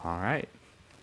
All right.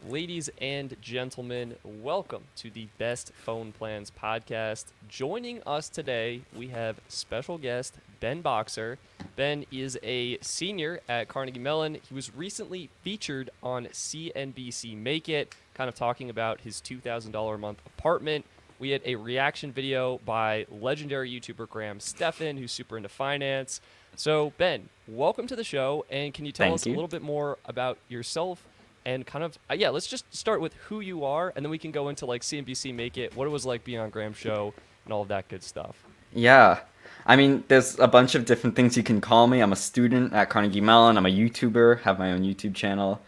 Ladies and gentlemen, welcome to the Best Phone Plans Podcast. Joining us today, we have special guest Ben Boxer. Ben is a senior at Carnegie Mellon. He was recently featured on CNBC Make It, kind of talking about his $2,000 a month apartment. We had a reaction video by legendary YouTuber Stephan, who's super into finance. So, Ben, welcome to the show, and can you tell us a little bit more about yourself? And kind of, let's just start with who you are, and then we can go into like CNBC Make It, what it was like being on Graham's show, and all of that good stuff. Yeah. I mean, there's a bunch of different things you can call me. I'm a student at Carnegie Mellon. I'm a YouTuber, have my own YouTube channel.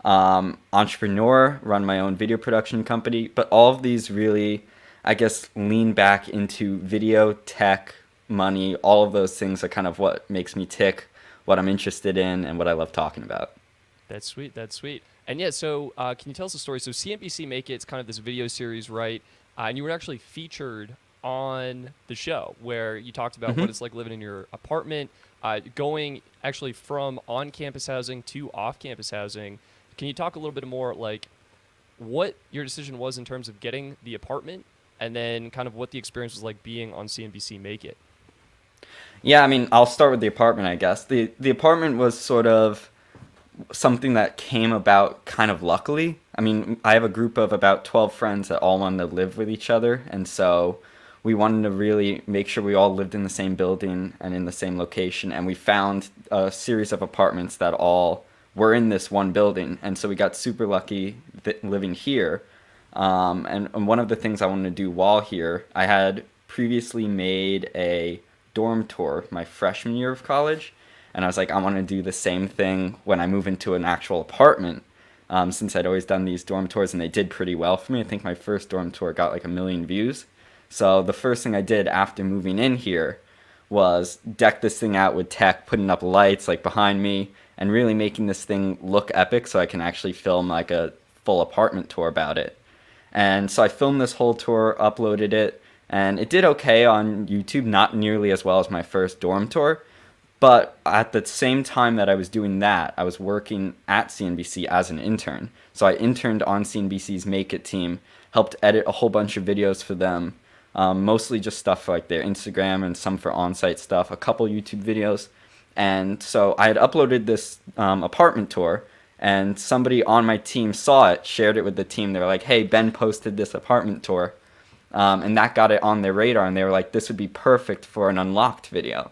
Entrepreneur, run my own video production company. But all of these really, I guess, lean back into video, tech, money. All of those things are kind of what makes me tick, what I'm interested in, and what I love talking about. That's sweet. That's sweet. And yeah, so can you tell us a story? So CNBC Make It's kind of this video series, right? And you were actually featured on the show where you talked about what it's like living in your apartment, going actually from on-campus housing to off-campus housing. Can you talk a little bit more like what your decision was in terms of getting the apartment and then kind of what the experience was like being on CNBC Make It? Yeah, I mean, I'll start with the apartment, I guess. The apartment was sort of something that came about kind of luckily. I mean, I have a group of about 12 friends that all wanted to live with each other, and so we wanted to really make sure we all lived in the same building and in the same location, and we found a series of apartments that all were in this one building, and so we got super lucky living here. And one of the things I wanted to do while here, I had previously made a dorm tour my freshman year of college, and I was like, I want to do the same thing when I move into an actual apartment, since I'd always done these dorm tours, and they did pretty well for me. I think my first dorm tour got like 1 million views. So the first thing I did after moving in here was deck this thing out with tech, putting up lights like behind me, and really making this thing look epic so I can actually film like a full apartment tour about it. And so I filmed this whole tour, uploaded it, and it did okay on YouTube, not nearly as well as my first dorm tour. But at the same time that I was doing that, I was working at CNBC as an intern. So I interned on CNBC's Make It team, helped edit a whole bunch of videos for them, mostly just stuff for like their Instagram and some for on-site stuff, a couple YouTube videos. And so I had uploaded this apartment tour, and somebody on my team saw it, shared it with the team. They were like, hey, Ben posted this apartment tour. And that got it on their radar, and they were like, this would be perfect for an unlocked video.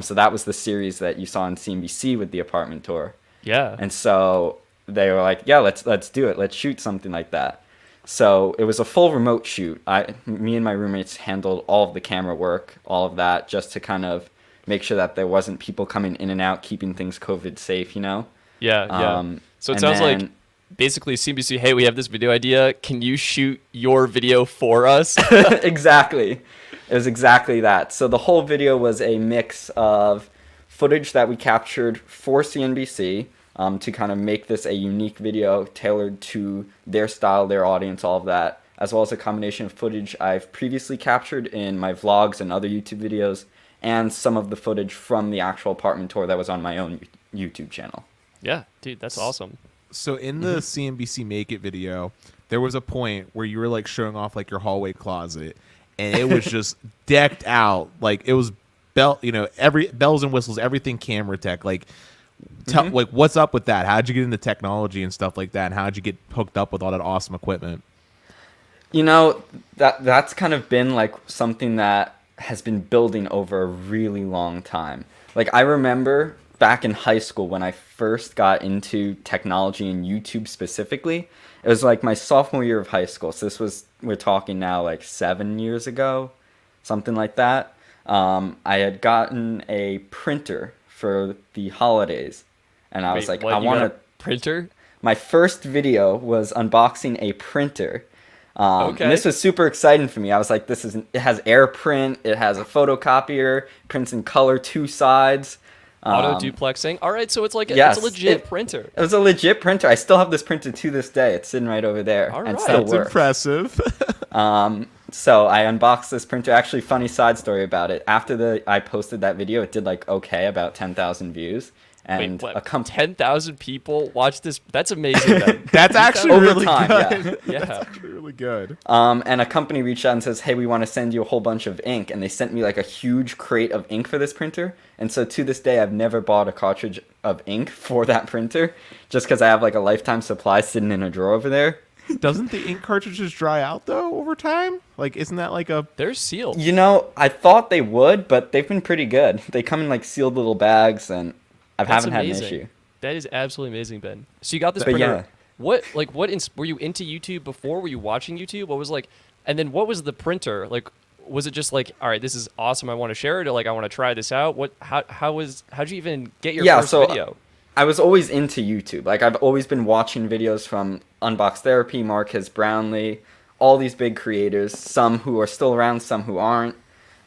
So that was the series that you saw on CNBC with the apartment tour. Yeah. And so they were like, yeah, let's do it. Let's shoot something like that. So it was a full remote shoot. Me and my roommates handled all of the camera work, all of that, just to kind of make sure that there wasn't people coming in and out, keeping things COVID safe, you know? Yeah. So it sounds like basically CNBC, hey, we have this video idea. Can you shoot your video for us? Exactly. It was exactly that. So the whole video was a mix of footage that we captured for CNBC to kind of make this a unique video tailored to their style, their audience, all of that, as well as a combination of footage I've previously captured in my vlogs and other YouTube videos, and some of the footage from the actual apartment tour that was on my own YouTube channel. Yeah, dude, that's awesome. So in the CNBC Make It video, there was a point where you were like showing off like your hallway closet, and it was just decked out. Like it was every bells and whistles, everything camera tech. Like, like what's up with that? How'd you get into technology and stuff like that? And how'd you get hooked up with all that awesome equipment? You know, that's kind of been like something that has been building over a really long time. Like I remember back in high school when I first got into technology and YouTube specifically. It was like my sophomore year of high school. So we're talking now like 7 years ago, something like that. I had gotten a printer for the holidays, and I was like, I want a printer. My first video was unboxing a printer. Okay. And this was super exciting for me. I was like, it has AirPrint, it has a photocopier, prints in color 2 sides. Auto duplexing. All right, so it's like it's a legit printer. It was a legit printer. I still have this printer to this day. It's sitting right over there. All and right. still That's works. impressive. So I unboxed this printer. Actually, funny side story about it. After I posted that video, it did like okay, about 10,000 views. And Wait, a what? company 10,000 people watch this. That's amazing. Ben. That's actually over really time, good. yeah. Yeah. That's actually really good. And a company reached out and says, hey, we want to send you a whole bunch of ink. And they sent me like a huge crate of ink for this printer. And so to this day, I've never bought a cartridge of ink for that printer just because I have like a lifetime supply sitting in a drawer over there. Doesn't the ink cartridges dry out though over time? Like, isn't that like a? They're sealed. You know, I thought they would, but they've been pretty good. They come in like sealed little bags, and I That's haven't had an amazing. issue. That is absolutely amazing, Ben. So you got this But printer. yeah. Were you into YouTube before? Were you watching YouTube? What was like, and then what was the printer? Like, was it just like, all right, this is awesome, I want to share it, or like I want to try this out? How'd you even get your first video? I was always into YouTube. Like, I've always been watching videos from Unbox Therapy, Marcus Brownlee, all these big creators, some who are still around, some who aren't.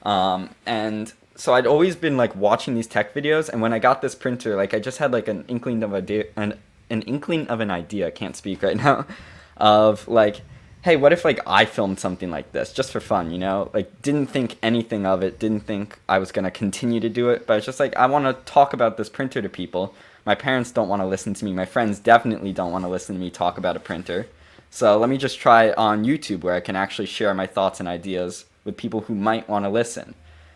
And so I'd always been like watching these tech videos, and when I got this printer, like I just had like an inkling of an idea, I can't speak right now, of like, hey, what if like I filmed something like this just for fun, you know? Like, didn't think anything of it, didn't think I was going to continue to do it, but it's just like, I want to talk about this printer to people. My parents don't want to listen to me. My friends definitely don't want to listen to me talk about a printer. So let me just try it on YouTube where I can actually share my thoughts and ideas with people who might want to listen.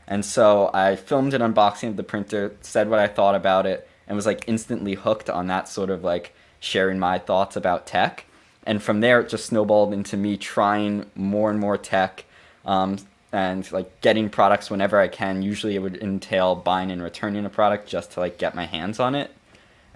And so I filmed an unboxing of the printer, said what I thought about it, and was like instantly hooked on that sort of like sharing my thoughts about tech. And from there, it just snowballed into me trying more and more tech, and like getting products whenever I can. Usually it would entail buying and returning a product just to like get my hands on it.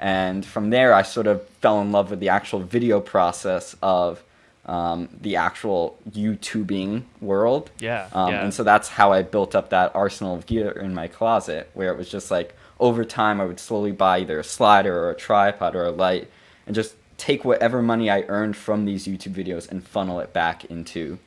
And from there, I sort of fell in love with the actual video process of the actual YouTubing world. Yeah. And so that's how I built up that arsenal of gear in my closet, where it was just like over time I would slowly buy either a slider or a tripod or a light and just take whatever money I earned from these YouTube videos and funnel it back into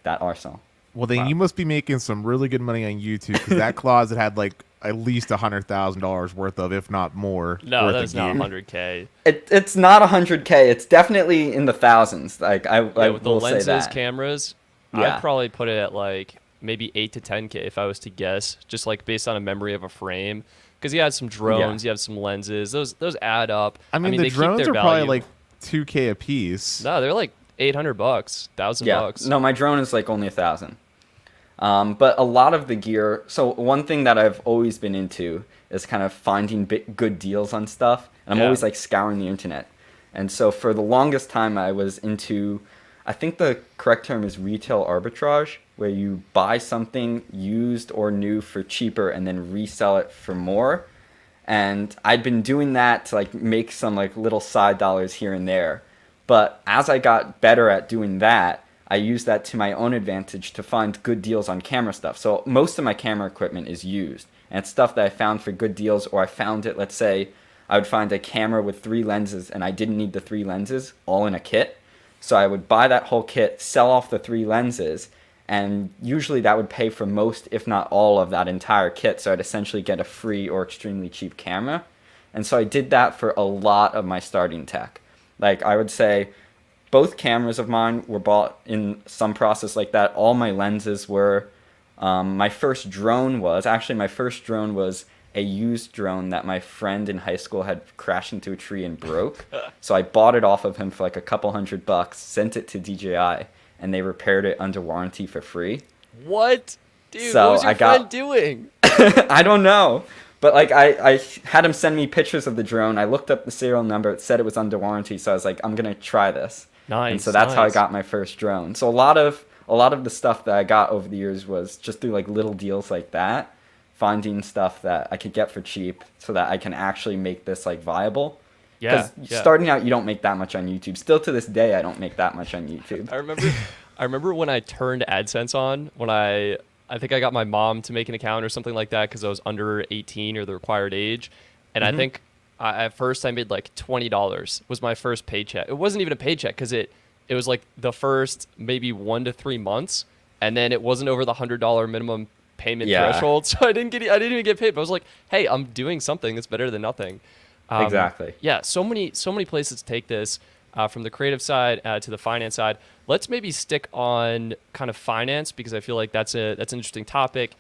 that arsenal. Well, then Wow. you must be making some really good money on YouTube because that closet had like at least $100,000 worth of, if not more. No, worth that's of not gear. 100K. It's not 100K. It's definitely in the thousands. Like I With the will say lenses, that. cameras, Yeah. I'd probably put it at like maybe 8 to 10K if I was to guess, just like based on a memory of a frame. Because you had some drones, you have some lenses. Those add up. I mean, they the keep drones their are probably value. like $2K a piece. No, they're like $800, $1,000. No, my drone is like only 1,000. But a lot of the gear. So one thing that I've always been into is kind of finding good deals on stuff, and I'm Yeah. always like scouring the internet. And so for the longest time, I was into, I think the correct term is retail arbitrage, where you buy something used or new for cheaper and then resell it for more. And I'd been doing that to like make some like little side dollars here and there. But as I got better at doing that, I used that to my own advantage to find good deals on camera stuff. So most of my camera equipment is used, and it's stuff that I found for good deals, or I found it, let's say, I would find a camera with 3 lenses and I didn't need the 3 lenses all in a kit. So I would buy that whole kit, sell off the 3 lenses, and usually that would pay for most, if not all, of that entire kit. So I'd essentially get a free or extremely cheap camera. And so I did that for a lot of my starting tech. Like I would say both cameras of mine were bought in some process like that. All my lenses were. My first drone was a used drone that my friend in high school had crashed into a tree and broke. So I bought it off of him for like a couple $100, sent it to DJI, and they repaired it under warranty for free. What? Dude, So what was your I got- friend doing? I don't know. But like I had him send me pictures of the drone. I looked up the serial number. It said it was under warranty. So I was like, I'm going to try this. Nice. And so that's how I nice. got my first drone. So a lot of the stuff that I got over the years was just through like little deals like that, finding stuff that I could get for cheap so that I can actually make this like viable. Yeah. Starting out, you don't make that much on YouTube. Still to this day, I don't make that much on YouTube. I remember when I turned AdSense on, when I think I got my mom to make an account or something like that because I was under 18 or the required age. And I think at first I made like $20 was my first paycheck. It wasn't even a paycheck because it was like the first maybe 1 to 3 months. And then it wasn't over the $100 minimum payment threshold. So I didn't even get paid. But I was like, hey, I'm doing something that's better than nothing. Exactly. Yeah, so many places to take this from the creative side to the finance side. Let's maybe stick on kind of finance because I feel like that's an interesting topic.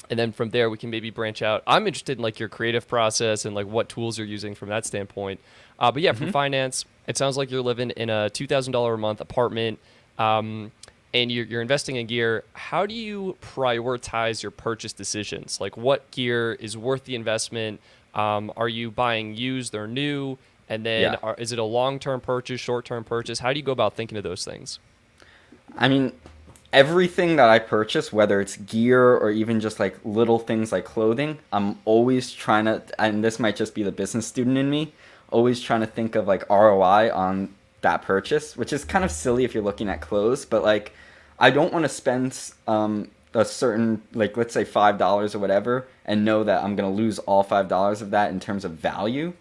And then from there, we can maybe branch out. I'm interested in like your creative process and like what tools you're using from that standpoint. But yeah, from finance, it sounds like you're living in a $2,000 a month apartment, and you're investing in gear. How do you prioritize your purchase decisions? Like what gear is worth the investment? Are you buying used or new? And then is it a long-term purchase, short-term purchase? How do you go about thinking of those things? I mean, everything that I purchase, whether it's gear or even just like little things like clothing, I'm always trying to, and this might just be the business student in me, always trying to think of like ROI on that purchase, which is kind of silly if you're looking at clothes, but like I don't want to spend a certain, like let's say $5 or whatever, and know that I'm going to lose all $5 of that in terms of value.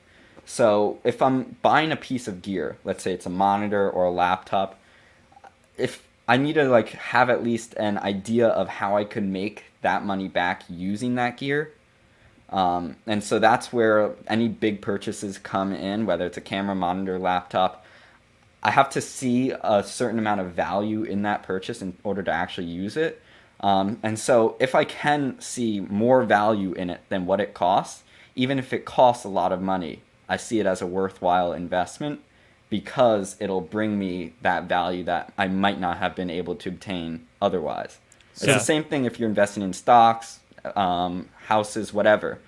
So if I'm buying a piece of gear, let's say it's a monitor or a laptop, if I need to like have at least an idea of how I could make that money back using that gear. And so that's where any big purchases come in, whether it's a camera, monitor, laptop. I have to see a certain amount of value in that purchase in order to actually use it. And so if I can see more value in it than what it costs, even if it costs a lot of money, I see it as a worthwhile investment, because it'll bring me that value that I might not have been able to obtain otherwise. It's the same thing if you're investing in stocks, houses, whatever.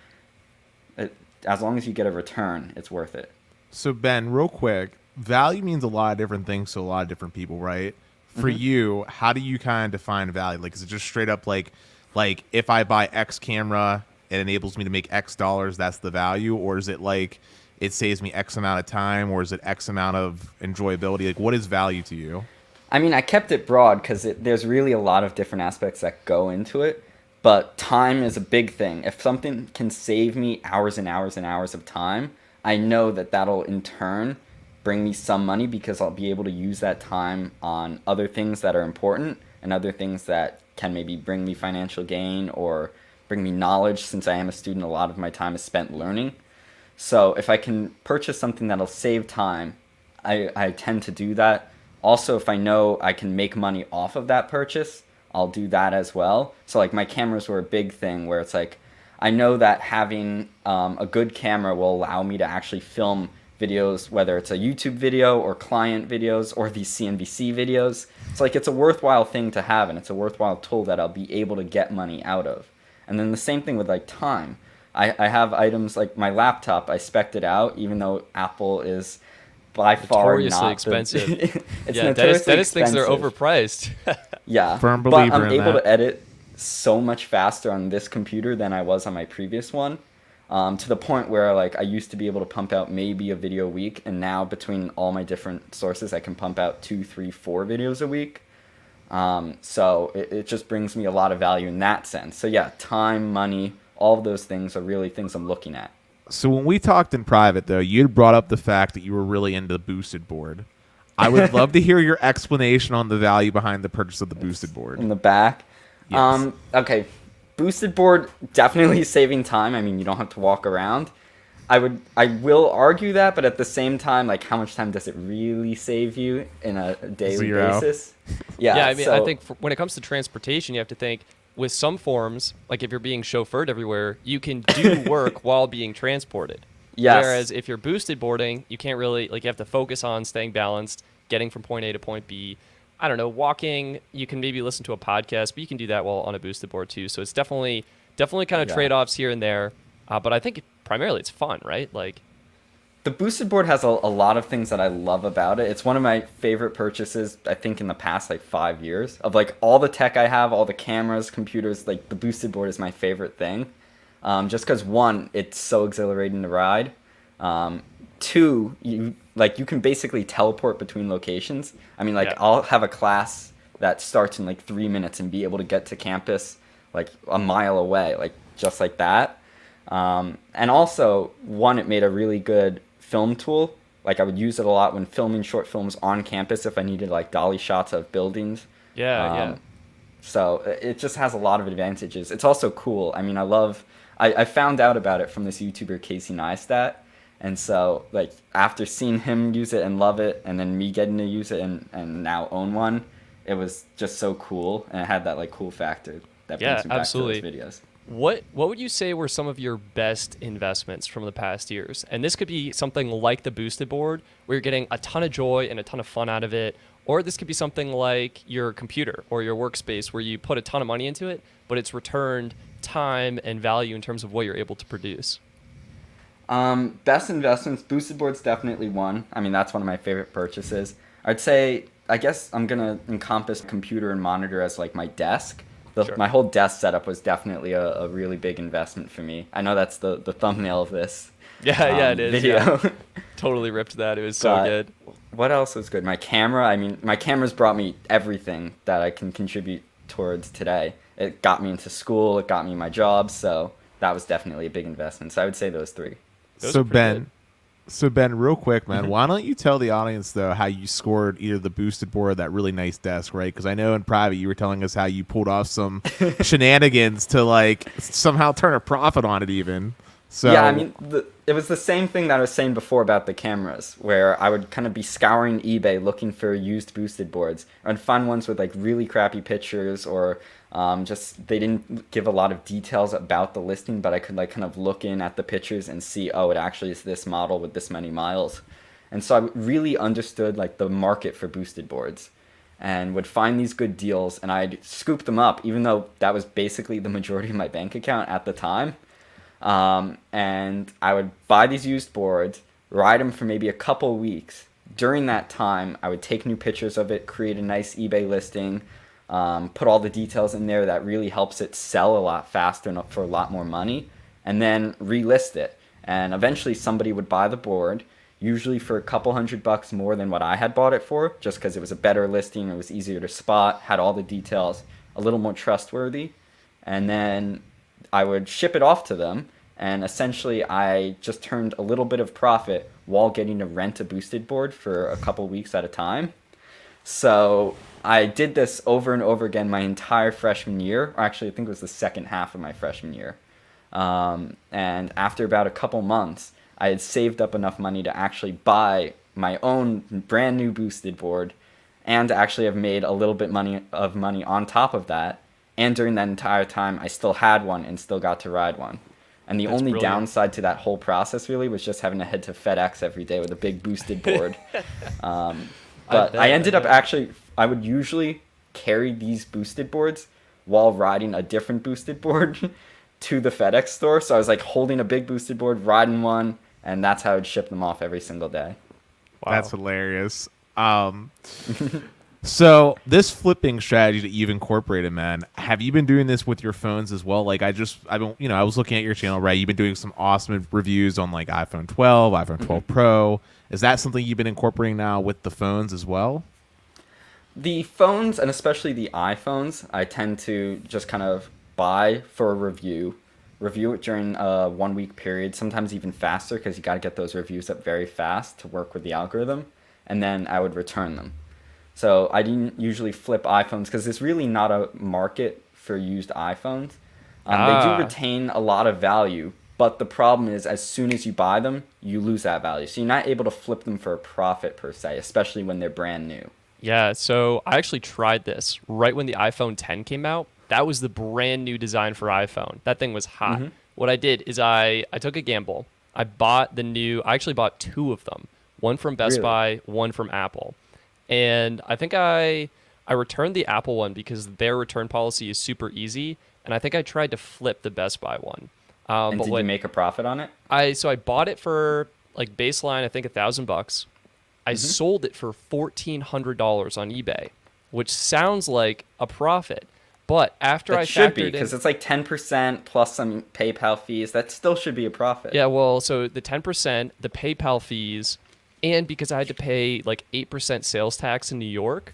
As long as you get a return, it's worth it. So Ben, real quick, value means a lot of different things to a lot of different people, right? For you, how do you kind of define value? Like, is it just straight up like if I buy X camera, it enables me to make X dollars, that's the value? Or is it like it saves me X amount of time, or is it X amount of enjoyability? Like, what is value to you? I mean, I kept it broad because there's really a lot of different aspects that go into it, but time is a big thing. If something can save me hours and hours and hours of time, I know that that'll in turn bring me some money, because I'll be able to use that time on other things that are important and other things that can maybe bring me financial gain or bring me knowledge. Since I am a student, a lot of my time is spent learning. So if I can purchase something that'll save time, I tend to do that. Also, if I know I can make money off of that purchase, I'll do that as well. So like my cameras were a big thing where it's like, I know that having a good camera will allow me to actually film videos, whether it's a YouTube video or client videos or these CNBC videos. It's like, it's a worthwhile thing to have, and it's a worthwhile tool that I'll be able to get money out of. And then the same thing with like time. I have items like my laptop, I spec'd it out, even though Apple is by far not expensive. It's yeah, notoriously Dennis thinks they're expensive. overpriced. Yeah, Firm but believer I'm in able that. to edit so much faster on this computer than I was on my previous one, to the point where like I used to be able to pump out maybe a video a week, and now between all my different sources, I can pump out 2, 3, 4 videos a week. So it just brings me a lot of value in that sense. So yeah, time, money, all of those things are really things I'm looking at. So when we talked in private, though, you had brought up the fact that you were really into the boosted board. I would love to hear your explanation on the value behind the purchase of the boosted board. In the back. Yes. Okay, boosted board, definitely saving time. I mean, you don't have to walk around. I will argue that, but at the same time, like, how much time does it really save you in a daily 0. basis? Yeah, I mean, I think when it comes to transportation, you have to think with some forms, like if you're being chauffeured everywhere, you can do work while being transported. Yes. Whereas if you're boosted boarding, you can't really, like, you have to focus on staying balanced, getting from point A to point B. I don't know, walking, you can maybe listen to a podcast, but you can do that while on a boosted board too. So it's definitely kind of trade-offs here and there. But I think primarily it's fun, right? Like, the boosted board has a lot of things that I love about it. It's one of my favorite purchases, I think, in the past, like, 5 years. Of, like, all the tech I have, all the cameras, computers, like, the boosted board is my favorite thing. Just because, one, it's so exhilarating to ride. Two, you can basically teleport between locations. I mean, like, I'll have a class that starts in, like, 3 minutes and be able to get to campus, like, a mile away, like, just like that. And also, one, it made a really good film tool. Like, I would use it a lot when filming short films on campus if I needed, like, dolly shots of buildings. yeah. So it just has a lot of advantages. It's also cool. I mean, I found out about it from this YouTuber, Casey Neistat. And so, like, after seeing him use it and love it, and then me getting to use it and now own one, it was just so cool. And it had that, like, cool factor that brings me back to those videos. What would you say were some of your best investments from the past years? And this could be something like the boosted board, where you're getting a ton of joy and a ton of fun out of it. Or this could be something like your computer or your workspace, where you put a ton of money into it, but it's returned time and value in terms of what you're able to produce. Best investments, boosted board's definitely one. I mean, that's one of my favorite purchases. I'd say, I guess I'm going to encompass computer and monitor as like my desk. Sure. My whole desk setup was definitely a really big investment for me. I know that's the thumbnail of this Yeah, it is. video. Yeah. Totally ripped that. It was so good. What else was good? My camera. I mean, my camera's brought me everything that I can contribute towards today. It got me into school. It got me my job. So that was definitely a big investment. So I would say those three. Those So are pretty Ben, real quick, man, Mhm. why don't you tell the audience though how you scored either the boosted board or that really nice desk, right? Because I know in private you were telling us how you pulled off some shenanigans to like somehow turn a profit on it, even. So Yeah, I mean, it was the same thing that I was saying before about the cameras, where I would kind of be scouring eBay looking for used boosted boards. I'd find ones with like really crappy pictures, or just they didn't give a lot of details about the listing, but I could like kind of look in at the pictures and see, oh, it actually is this model with this many miles. And so I really understood like the market for boosted boards, and would find these good deals, and I'd scoop them up, even though that was basically the majority of my bank account at the time. And I would buy these used boards, ride them for maybe a couple weeks. During that time, I would take new pictures of it, create a nice eBay listing, put all the details in there that really helps it sell a lot faster and for a lot more money, and then relist it. And eventually somebody would buy the board, usually for a couple $100 more than what I had bought it for, just because it was a better listing, it was easier to spot, had all the details, a little more trustworthy. And then I would ship it off to them, and essentially I just turned a little bit of profit while getting to rent a boosted board for a couple weeks at a time. So I did this over and over again my entire freshman year, or actually I think it was the second half of my freshman year. And after about a couple months, I had saved up enough money to actually buy my own brand new boosted board, and actually have made a little bit of money on top of that. And during that entire time, I still had one and still got to ride one. And the That's only brilliant. downside to that whole process really was just having to head to FedEx every day with a big boosted board. But I ended up actually, I would usually carry these boosted boards while riding a different boosted board to the FedEx store. So I was like holding a big boosted board, riding one, and that's how I would ship them off every single day. Wow. that's hilarious. So this flipping strategy that you've incorporated, man, have you been doing this with your phones as well? Like I was looking at your channel, right? You've been doing some awesome reviews on like iPhone 12, iPhone 12 Pro. Is that something you've been incorporating now with the phones as well? The phones, and especially the iPhones, I tend to just kind of buy for a review it during a 1 week period, sometimes even faster, because you got to get those reviews up very fast to work with the algorithm, and then I would return them. So I didn't usually flip iPhones because there's really not a market for used iPhones. They do retain a lot of value, but the problem is as soon as you buy them, you lose that value. So you're not able to flip them for a profit per se, especially when they're brand new. Yeah, so I actually tried this right when the iPhone 10 came out. That was the brand new design for iPhone. That thing was hot. Mhm. What I did is I took a gamble. I actually bought two of them. One from Best Really? Buy, one from Apple. And I think I returned the Apple one because their return policy is super easy. And I think I tried to flip the Best Buy one. And But did what you make a profit on it? I bought it for like baseline, I think $1,000. I sold it for $1,400 on eBay, which sounds like a profit. But after I That should be, factored in, because it's like 10% plus some PayPal fees. That still should be a profit. yeah, well, so the 10%, the PayPal fees, and because I had to pay like 8% sales tax in New York,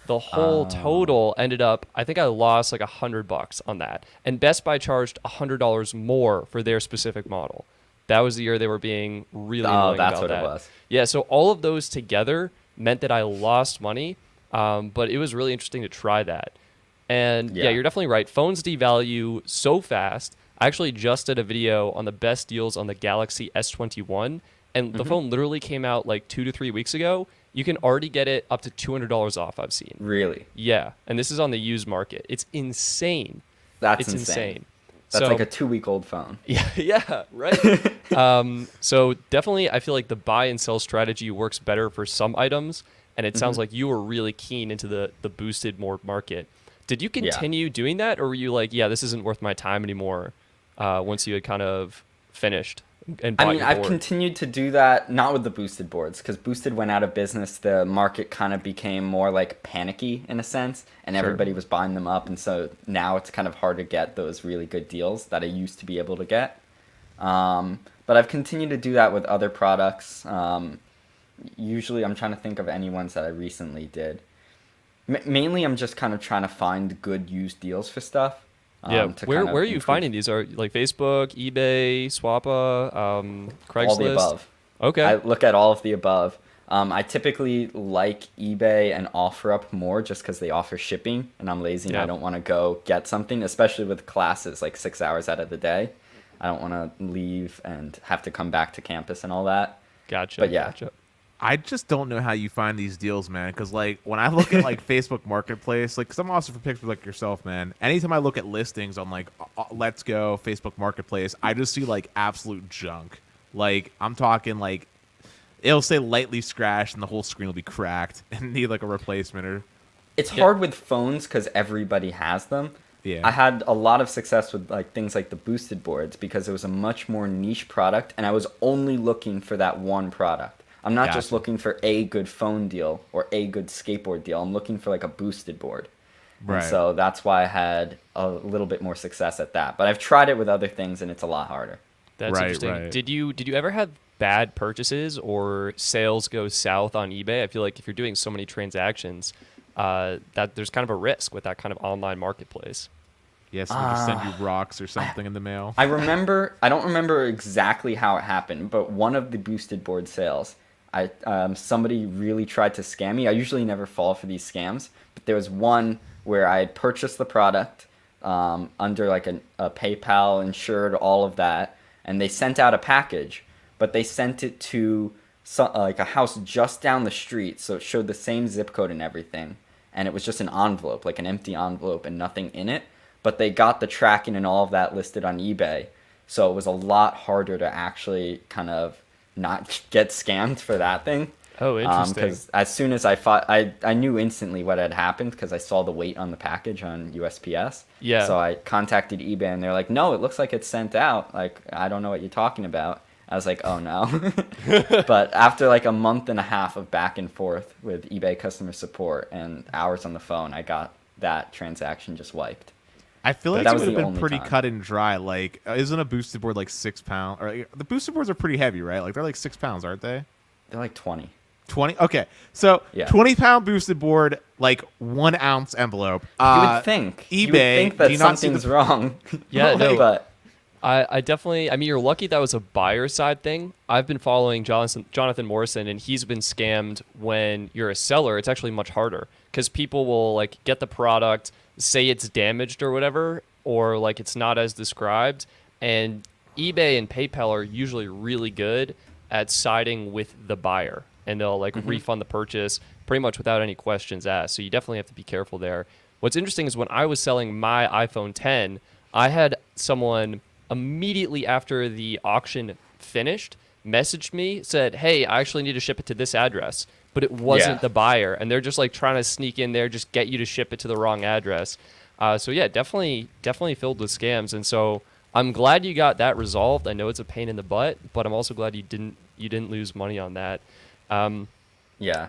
the whole total ended up, I think I lost like $100 on that. And Best Buy charged $100 more for their specific model. That was the year they were being really annoying that's about what that. it was. Yeah, so all of those together meant that I lost money, but it was really interesting to try that. And yeah, Yeah. you're definitely right. Phones devalue so fast. I actually just did a video on the best deals on the Galaxy S21, and the phone literally came out like 2 to 3 weeks ago. You can already get it up to $200 off, I've seen. Really? Yeah, and this is on the used market. It's insane. That's It's insane. That's So- like a 2-week-old phone. Yeah, right. So definitely, I feel like the buy and sell strategy works better for some items, and it sounds like you were really keen into the boosted more market. Did you continue doing that, or were you like, yeah, this isn't worth my time anymore? Once you had kind of finished and bought your I've board? continued to do that, not with the boosted boards, because boosted went out of business. The market kind of became more like panicky in a sense, and everybody was buying them up, and so now it's kind of hard to get those really good deals that I used to be able to get. But I've continued to do that with other products. Usually, I'm trying to think of any ones that I recently did. Mainly, I'm just kind of trying to find good used deals for stuff. Yeah, To where kind of are you improve finding these? Are like Facebook, eBay, Swappa, Craigslist? all the above. Okay. I look at all of the above. I typically like eBay and OfferUp more just because they offer shipping, and I'm lazy and I don't want to go get something, especially with classes like 6 hours out of the day. I don't want to leave and have to come back to campus and all that. Gotcha. But yeah. Gotcha. I just don't know how you find these deals, man. Because like when I look at like Facebook Marketplace, like, cause I'm also for pictures like yourself, man. Anytime I look at listings on like Let's Go, Facebook Marketplace, I just see like absolute junk. Like I'm talking like it'll say lightly scratched and the whole screen will be cracked and need like a replacement or. It's hard with phones because everybody has them. Yeah. I had a lot of success with like things like the boosted boards because it was a much more niche product, and I was only looking for that one product. I'm not just Gotcha. looking for a good phone deal or a good skateboard deal. I'm looking for like a boosted board. Right. And so that's why I had a little bit more success at that. But I've tried it with other things, and it's a lot harder. That's Right, interesting. right. Did you ever have bad purchases or sales go south on eBay? I feel like if you're doing so many transactions, that there's kind of a risk with that kind of online marketplace. Yes, we just send you rocks or something in the mail. I don't remember exactly how it happened, but one of the boosted board sales, somebody really tried to scam me. I usually never fall for these scams, but there was one where I had purchased the product under like a PayPal, insured, all of that, and they sent out a package, but they sent it to like a house just down the street, so it showed the same zip code and everything, and it was just an envelope, like an empty envelope and nothing in it. But they got the tracking and all of that listed on eBay, so it was a lot harder to actually kind of not get scammed for that thing. Oh, interesting. Because as soon as I knew instantly what had happened because I saw the weight on the package on USPS. Yeah. So I contacted eBay, and they're like, "No, it looks like it's sent out. Like, I don't know what you're talking about." I was like, "Oh no." But after like a month and a half of back and forth with eBay customer support and hours on the phone, I got that transaction just wiped. I feel like that it was would have the been only pretty time. cut and dry. Like, isn't a boosted board like 6 pounds? Or like, the boosted boards are pretty heavy, right? Like they're like 6 pounds, aren't they? They're like 20. 20. Okay, so Yeah. 20-pound boosted board, like 1 ounce envelope. You would think. You would eBay, think do that you not see something's the- wrong. Yeah, no. But I definitely, I mean, you're lucky that was a buyer side thing. I've been following Jonathan Morrison, and he's been scammed when you're a seller. It's actually much harder because people will like get the product, say it's damaged or whatever, or like it's not as described. And eBay and PayPal are usually really good at siding with the buyer, and they'll like refund the purchase pretty much without any questions asked. So you definitely have to be careful there. What's interesting is when I was selling my iPhone 10, I had someone immediately after the auction finished messaged me, said, "Hey, I actually need to ship it to this address," but it wasn't Yeah. the buyer, and they're just like trying to sneak in there, just get you to ship it to the wrong address. So yeah, definitely filled with scams, and so I'm glad you got that resolved. I know it's a pain in the butt, but I'm also glad you didn't lose money on that. yeah.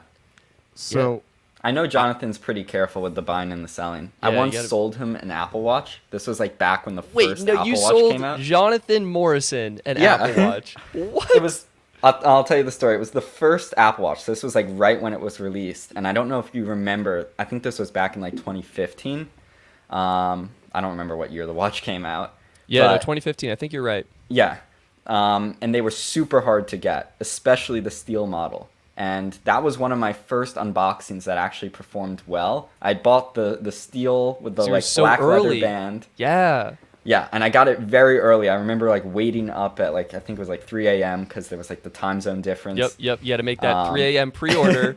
So I know Jonathan's pretty careful with the buying and the selling. I Yeah, you once gotta- sold him an Apple Watch. This was like back when the Wait, first no, Apple you Watch sold came out. Jonathan Morrison an Yeah. Apple Watch. What? It was. I'll tell you the story. It was the first Apple Watch. This was like right when it was released, and I don't know if you remember. I think this was back in like 2015. I don't remember what year the watch came out. Yeah, no, but- 2015. I think you're right. Yeah. And they were super hard to get, especially the steel model. And that was one of my first unboxings that actually performed well. I bought the steel with the So you were like so black early. leather band. Yeah. Yeah, and I got it very early. I remember like waiting up at like I think it was like 3 a.m. because there was like the time zone difference. Yep. You had to make that 3 a.m. pre-order.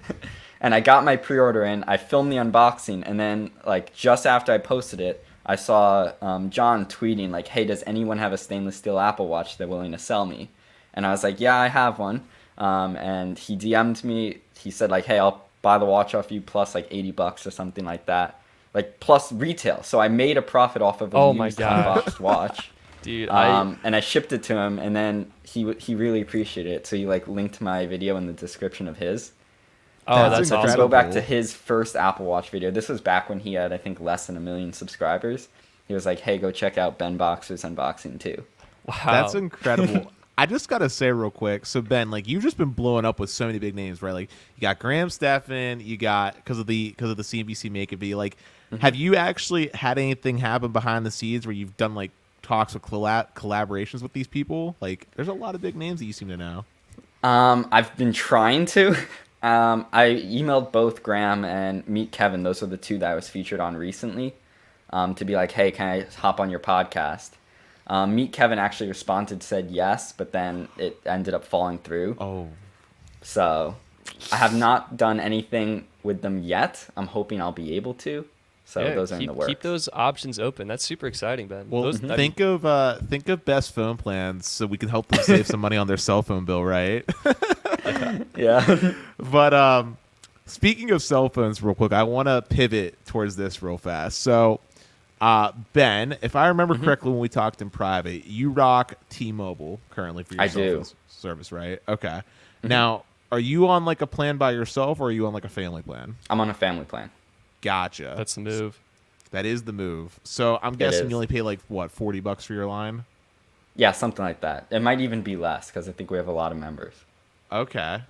And I got my pre-order in. I filmed the unboxing, and then like just after I posted it, I saw John tweeting like, "Hey, does anyone have a stainless steel Apple Watch they're willing to sell me?" And I was like, "Yeah, I have one." And he DM'd me. He said like, "Hey, I'll buy the watch off you plus like $80 or something like that, like plus retail." So I made a profit off of a used unboxed watch. Dude, and I shipped it to him, and then he really appreciated it. So he like linked my video in the description of his. Oh, that's So if you awesome. go back to his first Apple Watch video, this was back when he had, I think, less than 1 million subscribers. He was like, "Hey, go check out Ben Boxer's unboxing too." Wow. That's incredible. I just gotta say real quick. So Ben, like you've just been blowing up with so many big names, right? Like you got Graham Stephan, you got because of the CNBC Make It video. Like, have you actually had anything happen behind the scenes where you've done like talks with collaborations with these people? Like, there's a lot of big names that you seem to know. I've been trying to. I emailed both Graham and Meet Kevin. Those are the two that I was featured on recently. To be like, "Hey, can I hop on your podcast?" Meet Kevin actually responded, said yes, but then it ended up falling through. Oh. So I have not done anything with them yet. I'm hoping I'll be able to. So Yeah, those are in the works. Keep those options open. That's super exciting, Ben. Well, Those, think of Best Phone Plans so we can help them save some money on their cell phone bill, right? Yeah. But speaking of cell phones, real quick, I want to pivot towards this real fast. So, Ben, if I remember correctly, when we talked in private, you rock T-Mobile currently for your I cell do. phone service, right? Okay. Now, are you on like a plan by yourself, or are you on like a family plan? I'm on a family plan. Gotcha. That's the move. That is the move. So I'm guessing is. you only pay like what, $40 for your line? Yeah, something like that. It might even be less because I think we have a lot of members. Okay.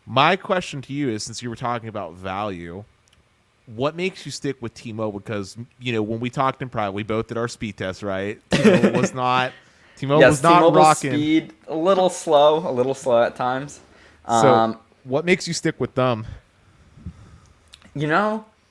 My question to you is, since you were talking about value, what makes you stick with T-Mobile? Because, when we talked in private, we both did our speed test, right? T-Mobile was not T-Mobile's rocking. speed a little slow at times. So what makes you stick with them?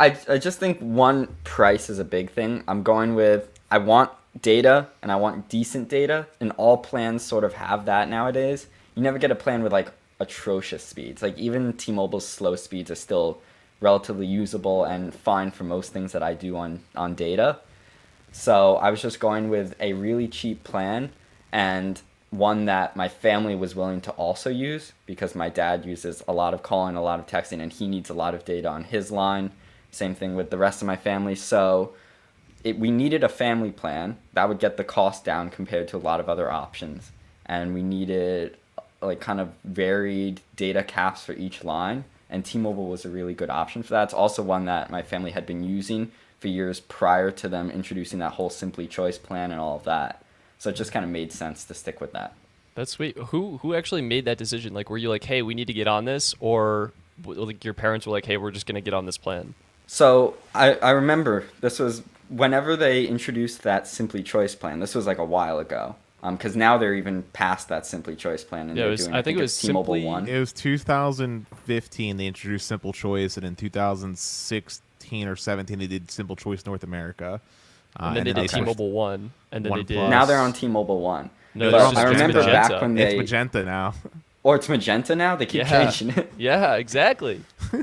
I just think one, price is a big thing. I want data and I want decent data, and all plans sort of have that nowadays. You never get a plan with like atrocious speeds. Like even T-Mobile's slow speeds are still relatively usable and fine for most things that I do on data. So I was just going with a really cheap plan and one that my family was willing to also use because my dad uses a lot of calling, a lot of texting, and he needs a lot of data on his line. Same thing with the rest of my family. So we needed a family plan that would get the cost down compared to a lot of other options. And we needed like kind of varied data caps for each line. And T-Mobile was a really good option for that. It's also one that my family had been using for years prior to them introducing that whole Simply Choice plan and all of that. So it just kind of made sense to stick with that. That's sweet. Who actually made that decision? Like, were you like, "Hey, we need to get on this," or like your parents were like, "Hey, we're just gonna get on this plan"? So I remember this was whenever they introduced that Simply Choice plan. This was like a while ago. Because now they're even past that Simply Choice plan. And Yeah, they're doing, I think it was it's T-Mobile Simply- One. It was 2015 they introduced Simple Choice, and in 2016 or 17 they did Simple Choice North America. And then they did T-Mobile One, and then One they did. Plus. Now they're on T-Mobile One. No, they're it's on just I remember Magenta. back when It's they... Magenta now. Or it's Magenta now? They keep Yeah. changing it. Yeah, exactly.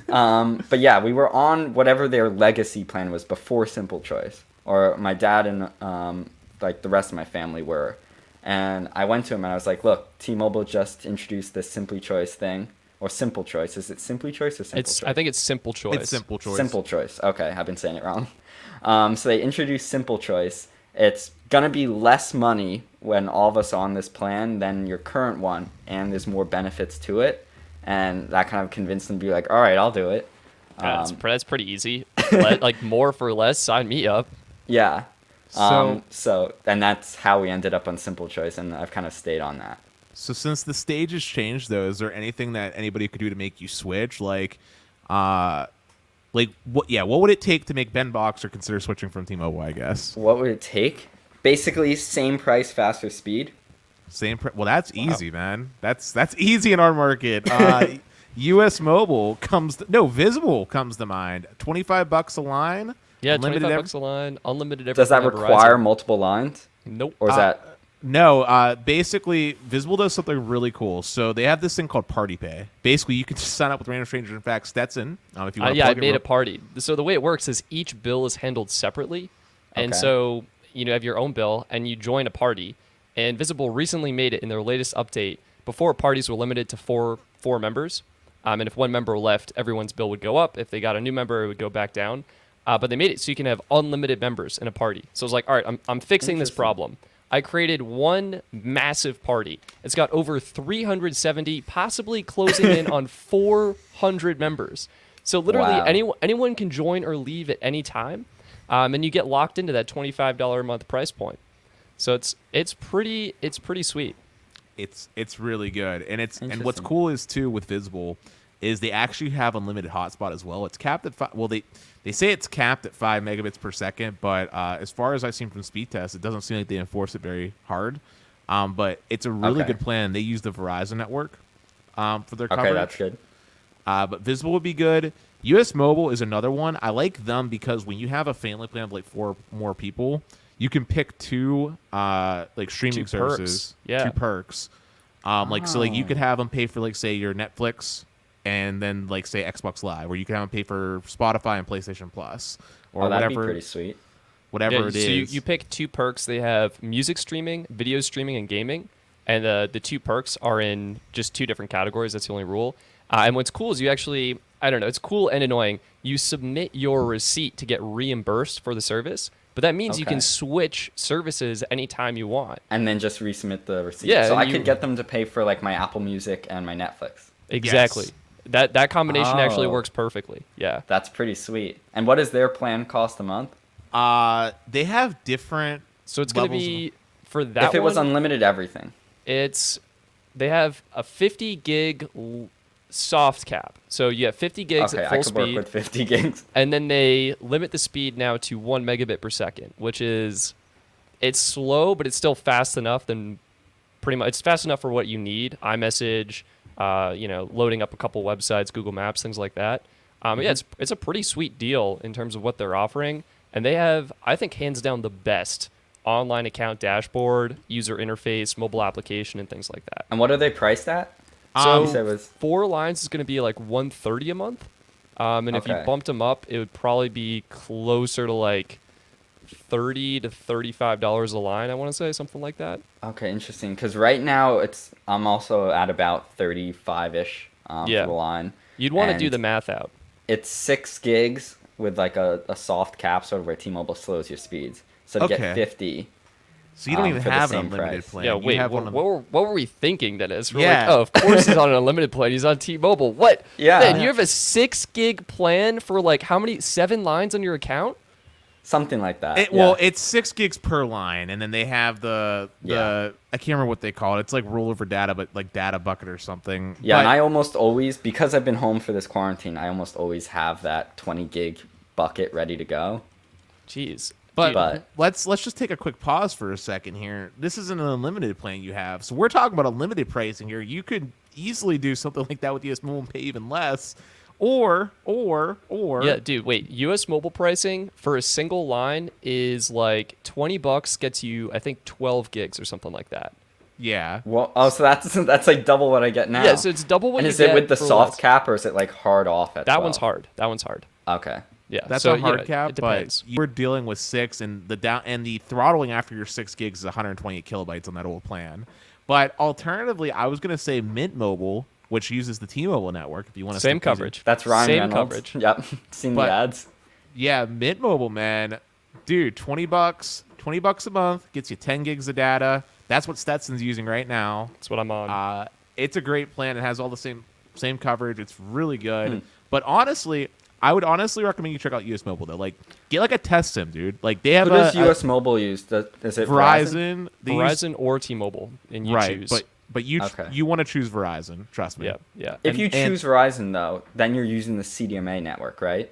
But yeah, we were on whatever their legacy plan was before Simple Choice. Or my dad and like the rest of my family were. And I went to him and I was like, "Look, T-Mobile just introduced this Simply Choice thing." Or Simple Choice. Is it Simply Choice or Simple Choice? I think it's Simple Choice. It's Simple Choice. Simple Choice. Okay, I've been saying it wrong. So they introduced Simple Choice. It's going to be less money when all of us are on this plan than your current one, and there's more benefits to it. And that kind of convinced them to be like, "All right, I'll do it." That's pretty easy. Like more for less. Sign me up. Yeah. So- And that's how we ended up on Simple Choice, and I've kind of stayed on that. So since the stage has changed, though, is there anything that anybody could do to make you switch? Like what would it take to make Ben Boxer consider switching from T-Mobile, I guess? What would it take? Basically, same price, faster speed. Well, that's easy, man. That's easy in our market. US Mobile Visible comes to mind. $25 a line. Yeah, Unlimited $25 a line, unlimited everything. Does that on require Verizon. multiple lines? Nope. Or is that... No, basically, Visible does something really cool. So they have this thing called Party Pay. Basically, you can just sign up with random strangers. In fact, Stetson, if you want to I plug it made real- a party. So the way it works is each bill is handled separately. And Okay. so you have your own bill and you join a party. And Visible recently made it in their latest update. Before, parties were limited to four members. And if one member left, everyone's bill would go up. If they got a new member, it would go back down. But they made it so you can have unlimited members in a party. So it's like, all right, I'm fixing this problem. I created one massive party. It's got over 370, possibly closing in on 400 members. So literally Wow. anyone can join or leave at any time. And you get locked into that $25 a month price point. So it's pretty sweet. It's really good, and what's Interesting. cool is too with Visible is they actually have unlimited hotspot as well. It's capped at they say it's capped at 5 megabits per second, but as far as I've seen from speed tests, it doesn't seem like they enforce it very hard. But it's a really Okay. good plan. They use the Verizon network for their coverage. Okay, that's good. But Visible would be good. US Mobile is another one. I like them because when you have a family plan of like 4 more people, you can pick 2 like streaming Two perks. services, Yeah. 2 perks. So like you could have them pay for like say your Netflix and then like say Xbox Live, or you can have them pay for Spotify and PlayStation Plus, or Oh, that'd be whatever pretty sweet. whatever it so is. you pick 2 perks. They have music streaming, video streaming, and gaming. And the 2 perks are in just 2 different categories. That's the only rule. And what's cool is you actually, I don't know, it's cool and annoying. You submit your receipt to get reimbursed for the service, but that means you Okay. can switch services anytime you want. And then just resubmit the receipt. Yeah, So and I you- could get them to pay for like my Apple Music and my Netflix. Exactly. That combination actually Oh. works perfectly. Yeah. That's pretty sweet. And what does their plan cost a month? They have different. So it's going to levels be for that If it was one, unlimited everything. they have a 50 gig soft cap. So you have 50 gigs Okay, at I full could work speed. with 50 gigs. And then they limit the speed now to 1 megabit per second, which is, it's slow, but it's still fast enough. Then pretty much, it's fast enough for what you need. iMessage, loading up a couple websites, Google Maps, things like that. But yeah, it's a pretty sweet deal in terms of what they're offering. And they have, I think, hands down the best online account dashboard, user interface, mobile application, and things like that. And what are they priced at? So You said it was 4 lines is going to be like $130 a month. And if you Okay. bumped them up, it would probably be closer to like $30 to $35 a line, I want to say, something like that. okay, interesting. Because right now I'm also at about 35-ish Yeah. for the line. You'd want to do And the math out. It's 6 gigs with like a soft cap, sort of where T-Mobile slows your speeds. So to Okay. get 50. So you don't even for the have an same unlimited price. plan. Yeah, You wait, have what, one of- what were we thinking, Dennis? We're Yeah. like, oh, of course he's on an unlimited plan. He's on T-Mobile. What? Yeah. Man, you have a 6 gig plan for like how many? 7 lines on your account? Something like that. Well, yeah. it's 6 gigs per line, and then they have the Yeah. I can't remember what they call it. It's like rollover data, but like data bucket or something. Yeah, But- and I almost always, because I've been home for this quarantine, I almost always have that 20 gig bucket ready to go. Jeez. But, Dude, But- let's just take a quick pause for a second here. This isn't an unlimited plan you have, so we're talking about unlimited pricing here. You could easily do something like that with US Mobile and pay even less, or Yeah, dude, wait. US mobile pricing for a single line is like $20 gets you, I think, 12 gigs or something like that. yeah. Well, oh, so that's like double what I get now. Yeah, so it's double what And you is get it with the for soft less. cap, or is it like hard off at That 12? one's hard. That one's hard. Okay. Yeah, That's so, a hard yeah, cap, it depends. but you're dealing with 6, and the throttling after your 6 gigs is 128 kilobytes on that old plan. But alternatively, I was gonna say Mint Mobile, which uses the T-Mobile network. If you want to Same coverage. That's Ryan Same Reynolds. coverage. Yep. Seen But- the ads. Yeah, Mint Mobile, man, dude, $20 a month gets you 10 gigs of data. That's what Stetson's using right now. That's what I'm on. It's a great plan. It has all the same coverage. It's really good. Hmm. But honestly, I would honestly recommend you check out US Mobile though. Like, get like a test sim, dude. Like they have Who does US Mobile use? Is it Verizon? Verizon. They use- Verizon or T-Mobile, and you right? choose. But you Okay. you want to choose Verizon. Trust me. yeah, yeah. If And- you and- choose Verizon, though, then you're using the CDMA network, right?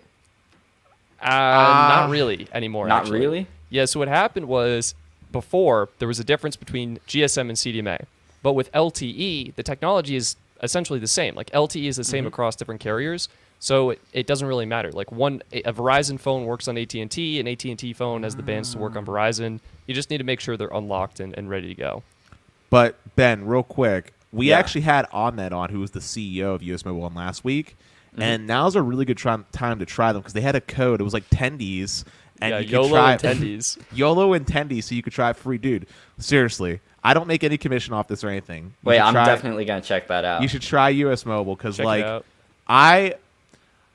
not really anymore. Not actually. really? Yeah. So what happened was before there was a difference between GSM and CDMA, but with LTE, the technology is essentially the same. Like LTE is the same across different carriers, so it doesn't really matter. Like a Verizon phone works on AT&T, an AT&T phone has the bands to work on Verizon. You just need to make sure they're unlocked and ready to go. But Ben, real quick, we Yeah. actually had Ahmed on, who was the CEO of US Mobile, on last week, Mm-hmm. and now's a really good time to try them because they had a code. It was like 10 Ds, And Yeah, you could YOLO try attendees. YOLO attendees, so you could try it free. Dude, seriously, I don't make any commission off this or anything. Wait, I'm definitely gonna check that out. You should try US Mobile because, Check it out.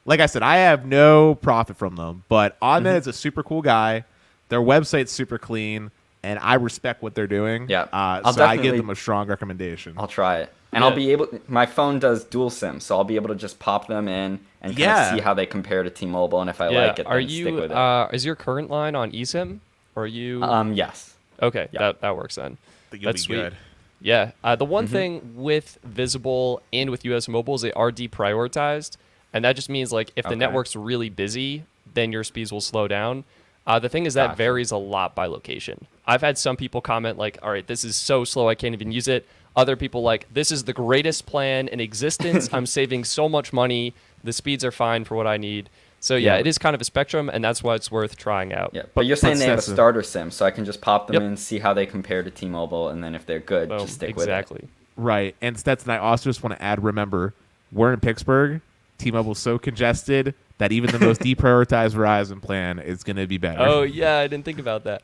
like I said, I have no profit from them, but Ahmed is a super cool guy. Their website's super clean, and I respect what they're doing. Yeah, so I give them a strong recommendation. I'll try it, and Yeah. I'll be able. My phone does dual SIM, so I'll be able to just pop them in and kind of see how they compare to T-Mobile, and if I like it, Are then stick you? with it. Is your current line on eSIM? Or are you? Yes. Okay, yeah. that works then. You'll That's be sweet. good. Yeah. The one thing with Visible and with US Mobile is they are deprioritized, and that just means like if the Okay. network's really busy, then your speeds will slow down. The thing is that Gotcha. varies a lot by location. I've had some people comment like, "All right, this is so slow, I can't even use it." Other people like, "This is the greatest plan in existence. I'm saving so much money. The speeds are fine for what I need." So yeah, Yeah. it is kind of a spectrum, and that's why it's worth trying out. Yeah, but you're saying they have a Stetson- starter SIM, so I can just pop them Yep. in, see how they compare to T-Mobile, and then if they're good, Boom, just stick with exactly. Right. And Stetson, I also just want to add, remember, we're in Pittsburgh. T-Mobile's so congested that even the most deprioritized Verizon plan is going to be better. Oh yeah, I didn't think about that.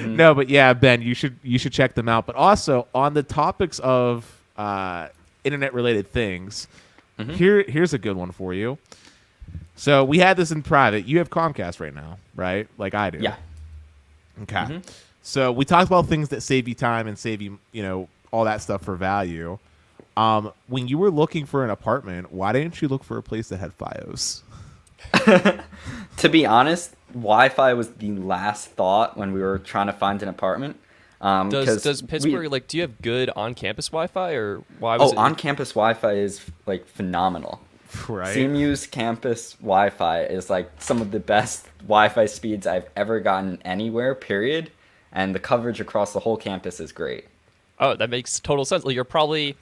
No, but yeah, Ben, you should check them out. But also on the topics of internet-related things, here's a good one for you. So we had this in private. You have Comcast right now, right? Like I do. it. Yeah. Okay. So we talked about things that save you time and save you, all that stuff for value. When you were looking for an apartment, why didn't you look for a place that had FiOS? To be honest, Wi-Fi was the last thought when we were trying to find an apartment. Does Pittsburgh do you have good on-campus Wi-Fi or why was it? On-campus Wi-Fi is like phenomenal. Right. CMU's campus Wi-Fi is like some of the best Wi-Fi speeds I've ever gotten anywhere, period. And the coverage across the whole campus is great. Oh, that makes total sense. Like you're probably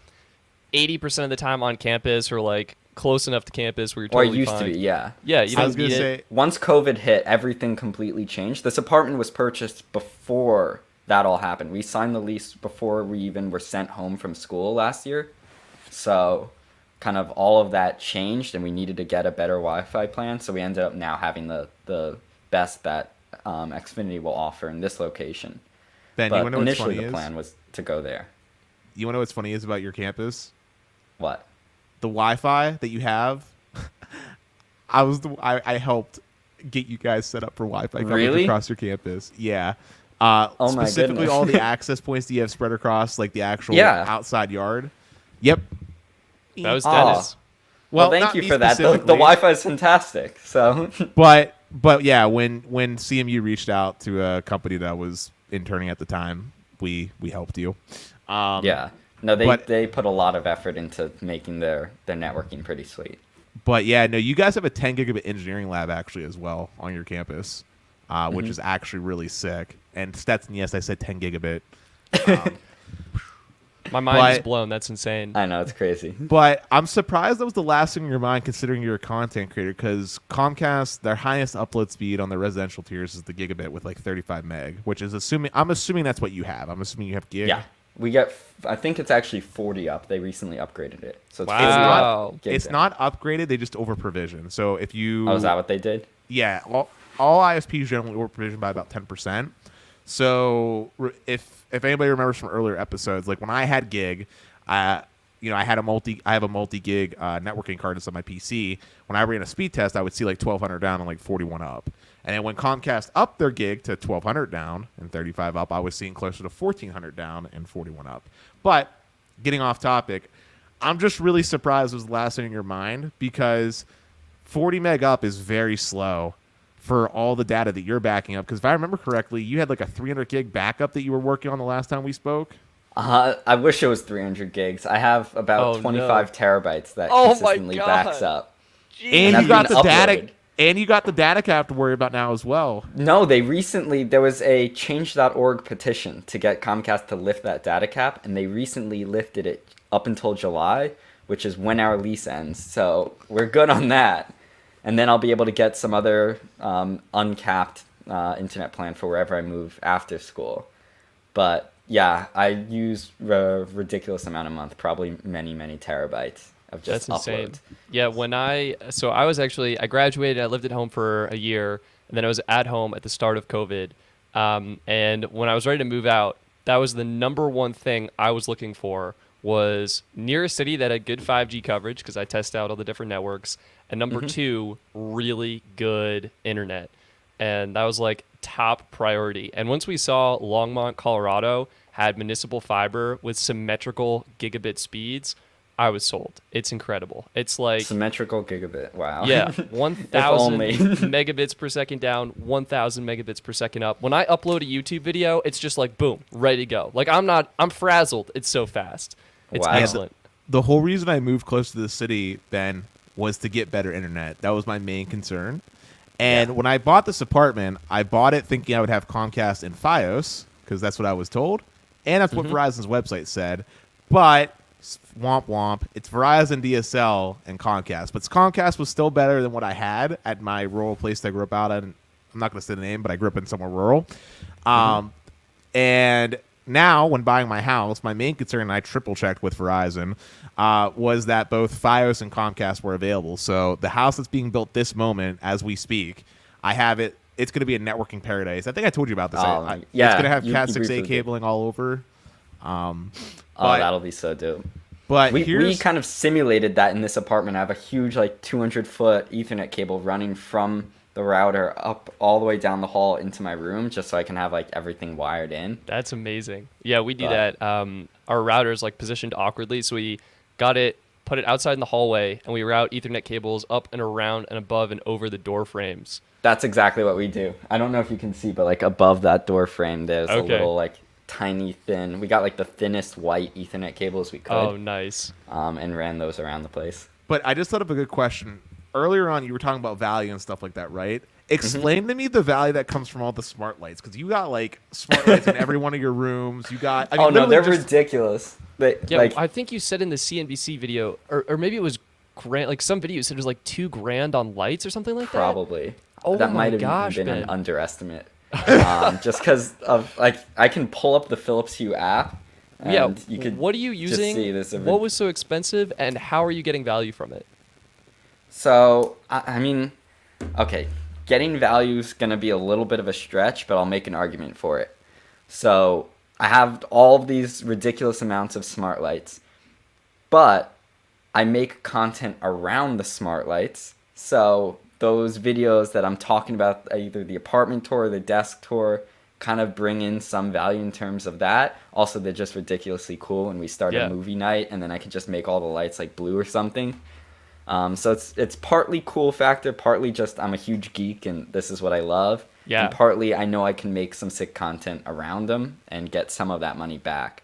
80% of the time on campus or like close enough to campus where you're Or it totally used fine. to be, yeah. Yeah, you I was don't gonna need say, it. Once COVID hit, everything completely changed. This apartment was purchased before that all happened. We signed the lease before we even were sent home from school last year. So kind of all of that changed, and we needed to get a better Wi-Fi plan. So we ended up now having the best that Xfinity will offer in this location. Ben, But you want to know what's initially funny the is? plan was to go there. You want to know what's funny is about your campus? What? The Wi-Fi that you have. I helped get you guys set up for Wi-Fi coverage Really? across your campus. Yeah. Oh my specifically, goodness. all the access points that you have spread across like the actual Yeah. outside yard. Yep. That was Aw. Dennis. Well, not thank you me for that. The specifically, Wi-Fi is fantastic. So But yeah, when CMU reached out to a company that was interning at the time, we helped you. yeah, no, but- they put a lot of effort into making their networking pretty sweet. But yeah, no, you guys have a 10 gigabit engineering lab actually as well on your campus, which is actually really sick. And Stetson, yes, I said 10 gigabit. My mind is But- blown. That's insane. I know, it's crazy. But I'm surprised that was the last thing in your mind considering you're a content creator because Comcast, their highest upload speed on their residential tiers is the gigabit with like 35 meg, which is I'm assuming that's what you have. I'm assuming you have gig. Yeah, we get. I think it's actually 40 up. They recently upgraded it, so it's Wow. 40 Wow. gigs It's in. not upgraded. They just over provision. So if you. Oh, is that what they did? Yeah, all ISPs generally over provision by about 10%. So if anybody remembers from earlier episodes, like when I had gig, I have a multi gig networking card inside my PC. When I ran a speed test, I would see like 1200 down and like 41 up. And then when Comcast upped their gig to 1200 down and 35 up, I was seeing closer to 1400 down and 41 up. But getting off topic, I'm just really surprised it was the last thing in your mind because 40 meg up is very slow for all the data that you're backing up. Because if I remember correctly, you had like a 300 gig backup that you were working on the last time we spoke. I wish it was 300 gigs. I have about Oh, 25 terabytes that Oh my consistently God. backs up. And that's you got the been data. uploaded. And you got the data cap to worry about now as well. No, there was a change.org petition to get Comcast to lift that data cap, and they recently lifted it up until July, which is when our lease ends. So we're good on that. And then I'll be able to get some other uncapped internet plan for wherever I move after school. But yeah, I use a ridiculous amount a month, probably many, many terabytes. of just That's insane. uploads. Yeah, I graduated, I lived at home for a year, and then I was at home at the start of COVID. And when I was ready to move out, that was the number one thing I was looking for, was near a city that had good 5G coverage, because I test out all the different networks, and number two, really good internet. And that was like top priority. And once we saw Longmont, Colorado had municipal fiber with symmetrical gigabit speeds, I was sold. It's incredible. It's like Symmetrical gigabit. Wow. yeah, 1,000 only. megabits per second down, 1,000 megabits per second up. When I upload a YouTube video, it's just like boom, ready to go. Like I'm frazzled. It's so fast. It's Wow. excellent. The whole reason I moved close to the city, Ben, was to get better internet. That was my main concern. And when I bought this apartment, I bought it thinking I would have Comcast and Fios, because that's what I was told. And that's what Verizon's website said. But womp womp, it's Verizon, DSL, and Comcast. But Comcast was still better than what I had at my rural place that I grew up out in. I'm not going to say the name, but I grew up in somewhere rural. And now, when buying my house, my main concern, and I triple-checked with Verizon, was that both Fios and Comcast were available. So the house that's being built this moment, as we speak, I have it. It's going to be a networking paradise. I think I told you about this. Yeah, it's going to have you Cat briefly 6A did. cabling all over. That'll be so dope. But We kind of simulated that in this apartment. I have a huge 200-foot Ethernet cable running from the router up all the way down the hall into my room, just so I can have everything wired in. That's amazing. Yeah, we do that. Our router is positioned awkwardly, so we got it, put it outside in the hallway, and we route Ethernet cables up and around and above and over the door frames. That's exactly what we do. I don't know if you can see, but above that door frame, there's a Okay. little tiny thin. We got the thinnest white Ethernet cables we could. Oh, nice. And ran those around the place. But I just thought of a good question. Earlier on, you were talking about value and stuff like that, right? Explain to me the value that comes from all the smart lights, because you got smart lights in every one of your rooms. You got. Oh no, they're just- ridiculous. Yeah, I think you said in the CNBC video, or maybe it was grand. Some video said it was $2,000 on lights or something like that. Probably. Oh that my might have gosh, even been Ben. an underestimate. Just because of I can pull up the Philips Hue app. And Yeah. You could What are you just using? see this What was so expensive, and how are you getting value from it? So I mean, okay, getting value is gonna be a little bit of a stretch, but I'll make an argument for it. So I have all of these ridiculous amounts of smart lights, but I make content around the smart lights. So those videos that I'm talking about, either the apartment tour or the desk tour, kind of bring in some value in terms of that. Also, they're just ridiculously cool, and we start Yeah. a movie night, and then I can just make all the lights blue or something. So it's partly cool factor, partly just I'm a huge geek and this is what I love. Yeah. And partly I know I can make some sick content around them and get some of that money back.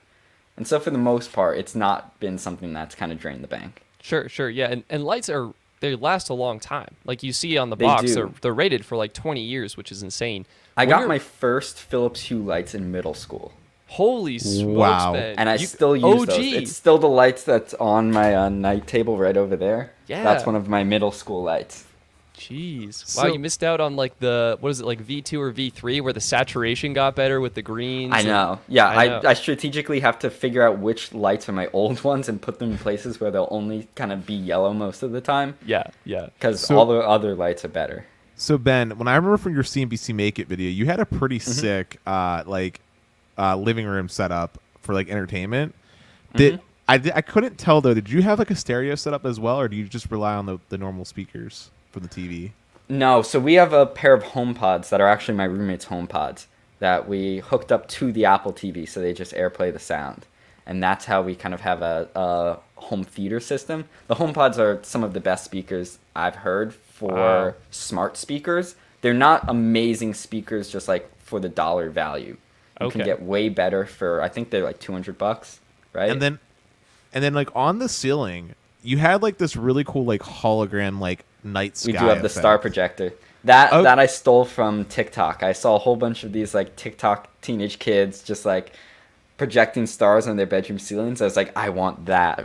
And so for the most part, it's not been something that's kind of drained the bank. Sure, yeah, and lights they last a long time. You see on the They box, do. they're rated for 20 years, which is insane. I When got you're- my first Philips Hue lights in middle school. Holy smokes, Wow. Ben. And I You- still use OG. those. It's still the lights that's on my night table right over there. Yeah. That's one of my middle school lights. Jeez. Wow, So- you missed out on the, what is it, V2 or V3, where the saturation got better with the greens. I know. Yeah, I know. I strategically have to figure out which lights are my old ones and put them in places where they'll only kind of be yellow most of the time. Yeah. Because So- all the other lights are better. So Ben, when I remember from your CNBC Make It video, you had a pretty sick living room setup for entertainment. I couldn't tell though. Did you have a stereo setup as well, or do you just rely on the normal speakers for the TV? No, so we have a pair of HomePods that are actually my roommate's HomePods that we hooked up to the Apple TV, so they just AirPlay the sound. And that's how we kind of have a home theater system. The HomePods are some of the best speakers I've heard for Wow. smart speakers. They're not amazing speakers just for the dollar value. You can Okay. get way better for, I think they're $200, right? And then on the ceiling, you had this really cool hologram night sky. We do have the effect. star projector. That Oh. that I stole from TikTok. I saw a whole bunch of these TikTok teenage kids just projecting stars on their bedroom ceilings. I was like, I want that.